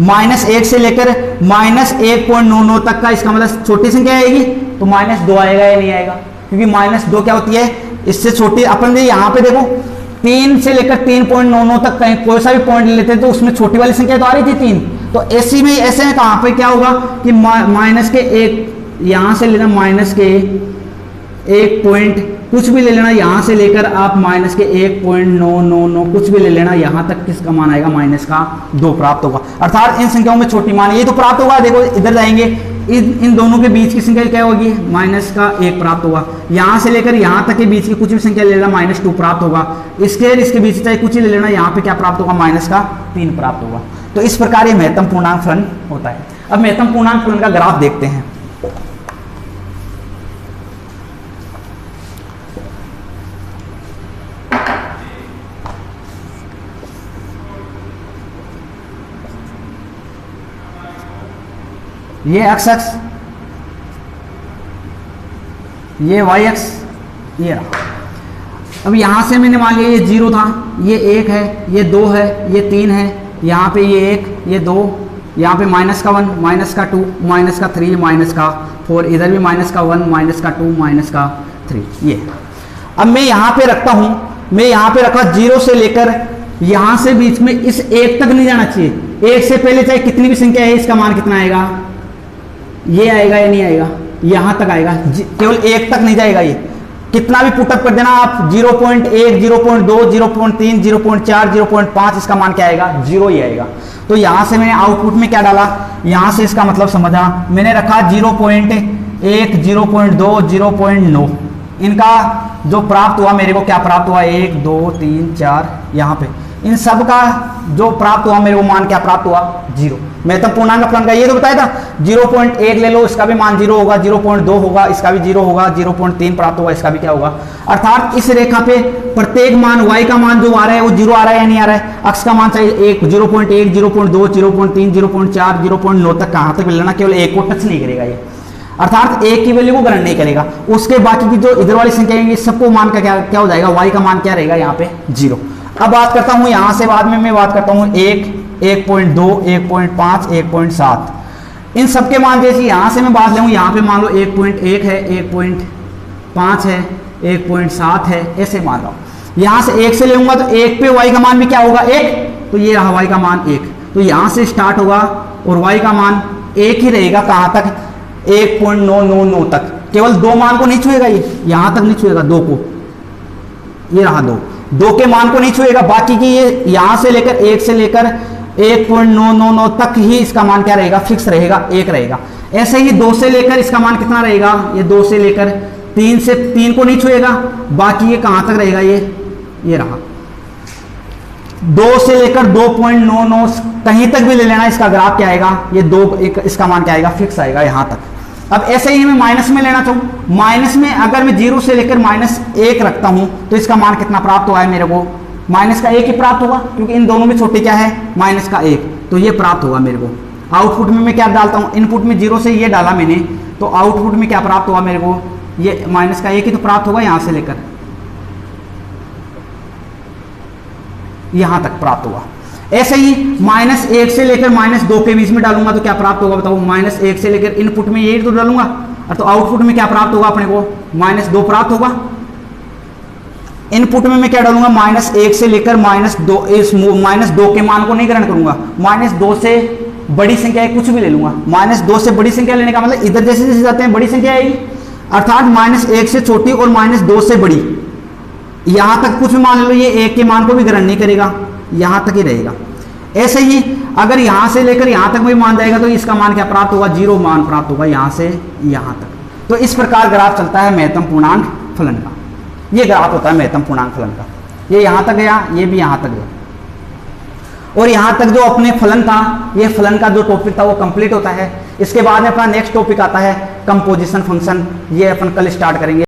-1 से लेकर -1.99 तक का, इसका मतलब छोटी संख्या आएगी तो -2 आएगा या नहीं आएगा, क्योंकि -2 क्या होती है, इससे छोटी। अपन यहाँ पे देखो 3 से लेकर 3.99 तक कहीं कोई सा भी पॉइंट ले लेते हैं तो उसमें छोटी वाली संख्या तो आ रही थी 3। तो ऐसे में कहाँ पे क्या होगा कि माइनस के 1 यहाँ से लेना, माइनस के 1 पॉइंट कुछ भी ले लेना, यहाँ से लेकर आप माइनस के 1.999 कुछ भी ले लेना, यहाँ तक किसका मान आएगा -2 प्राप्त होगा। अर्थात इन संख्याओं में छोटी मान ये तो प्राप्त होगा। देखो इधर जाएंगे, इन दोनों के बीच की संख्या क्या होगी, -1 प्राप्त होगा। यहाँ से लेकर यहाँ तक के बीच की कुछ भी संख्या ले लेना, -2 प्राप्त होगा। इसके बीच चाहे कुछ ही ले लेना, यहाँ पे क्या प्राप्त होगा, -3 प्राप्त होगा। तो इस प्रकार ये महत्तम पूर्णांक फलन होता है। अब महत्तम पूर्णांक फलन का ग्राफ देखते हैं। ये x अक्ष, ये y अक्ष, ये रहा। अब यहां से मैंने मान लिया ये 0 था, ये 1 है, ये 2 है, ये 3 है, यहाँ पे ये 1, ये 2, यहाँ पे -1, -2, -3, -4, इधर भी -1, -2, -3 ये। अब मैं यहाँ पे रखता हूँ, मैं यहाँ पे रखा 0 से लेकर यहाँ से बीच में इस 1 तक नहीं जाना चाहिए। 1 से पहले चाहे कितनी भी संख्या है, इसका मान कितना आएगा, ये आएगा या नहीं आएगा, यहां तक आएगा, केवल 1 तक नहीं जाएगा। ये कितना भी पुटअप कर देना आप, 0.1, 0.2, 0.3, 0.4, 0.5, इसका मान क्या आएगा, 0 ही आएगा। तो यहां से मैंने आउटपुट में क्या डाला, यहां से इसका मतलब समझा, मैंने रखा 0.1, 0.2, 0.9। इनका जो प्राप्त हुआ मेरे को क्या प्राप्त हुआ, 1, 2, 3, 4, यहाँ पे इन सब का जो प्राप्त हुआ मेरे को मान क्या प्राप्त हुआ, 0। महत्तम पूर्णांक फलन का ये तो बताया था, 0.1 ले लो, इसका भी मान 0 होगा, 0.2 होगा, इसका भी 0 होगा, 0.3 प्राप्त होगा, इसका भी क्या होगा। अर्थात इस रेखा पे प्रत्येक मान y का मान जो आ रहा है वो 0 आ रहा है या नहीं आ रहा है। अक्ष का मान चाहिए 1, 0.1, 0.2, 0.3, 0.4, 0.9 तक कहाँ तक मिलना, केवल 1 को टच नहीं करेगा ये, अर्थात 1 की वैल्यू को ग्रहण नहीं करेगा। उसके बाकी की जो इधर वाली संख्या है सबको मान का क्या हो जाएगा, y का मान क्या रहेगा यहाँ पे 0। अब बात करता हूँ यहाँ से बाद में मैं बात करता हूँ 1, 1.2, 1.5, 1.7, इन सबके मान जैसे यहाँ से मैं बात ले, यहाँ पे मान लो 1.1 है, 1.5 है, 1.7 है, ऐसे मान लो। यहाँ से 1 से लेऊंगा तो 1 पे y का मान भी क्या होगा, 1, तो ये रहा y का मान 1। तो यहाँ से स्टार्ट होगा और y का मान 1 ही रहेगा, कहाँ तक, 1.999 तक। केवल 2 मान को नहीं छुएगा, ये यहाँ तक नहीं छुएगा 2 को, ये रहा 2 के मान को नहीं छुएगा, बाकी की ये यहां से लेकर 1 से लेकर 1.999 तक ही इसका मान क्या रहेगा, फिक्स रहेगा, 1 रहेगा। ऐसे ही 2 से लेकर इसका मान कितना रहेगा, ये 2 से लेकर 3 को नहीं छुएगा, बाकी ये कहां तक रहेगा, ये रहा 2 से लेकर 2.99 कहीं तक भी ले लेना, इसका ग्राफ क्या आएगा, ये 2 इसका मान क्या आएगा, फिक्स आएगा यहां तक। अब ऐसे ही मैं माइनस में लेना चाहूं, माइनस में अगर मैं 0 से लेकर -1 रखता हूं तो इसका मान कितना प्राप्त हुआ है मेरे को, -1 ही प्राप्त होगा, क्योंकि इन दोनों में छोटे क्या है, -1, तो ये प्राप्त होगा मेरे को। आउटपुट में मैं क्या डालता हूं, इनपुट में 0 से ये डाला मैंने, तो आउटपुट में क्या प्राप्त हुआ मेरे को, ये -1 ही तो प्राप्त होगा, यहां से लेकर यहां तक प्राप्त हुआ। ऐसे ही -1 से लेकर -2 के बीच में डालूंगा तो क्या प्राप्त होगा बताओ, -1 से लेकर इनपुट में यही तो डालूंगा, और तो आउटपुट में क्या प्राप्त होगा अपने को, -2 प्राप्त होगा। इनपुट में मैं क्या डालूंगा, -1 से लेकर -2, इस -2 के मान को नहीं ग्रहण करूंगा, -2 से बड़ी संख्या है कुछ भी ले लूंगा। -2 से बड़ी संख्या लेने का मतलब इधर जैसे जैसे जाते हैं बड़ी संख्या आएगी, अर्थात -1 से छोटी और -2 से बड़ी, यहां तक कुछ भी मान लो, ये 1 के मान को भी ग्रहण नहीं करेगा, यहां तक ही रहेगा। ऐसे ही अगर यहां से लेकर यहां तक भी मान जाएगा तो इसका मान क्या प्राप्त होगा, 0 मान प्राप्त होगा यहां से यहां तक। तो इस प्रकार ग्राफ चलता है महत्तम पूर्णांक फलन का, ये ग्राफ होता है महत्तम पूर्णांक फलन का। ये यहां तक गया, ये भी यहां तक गया, और यहां तक जो अपने फलन था, ये फलन का जो टॉपिक था वो कंप्लीट होता है। इसके बाद में अपना नेक्स्ट टॉपिक आता है कंपोजिशन फंक्शन, ये अपन कल स्टार्ट करेंगे।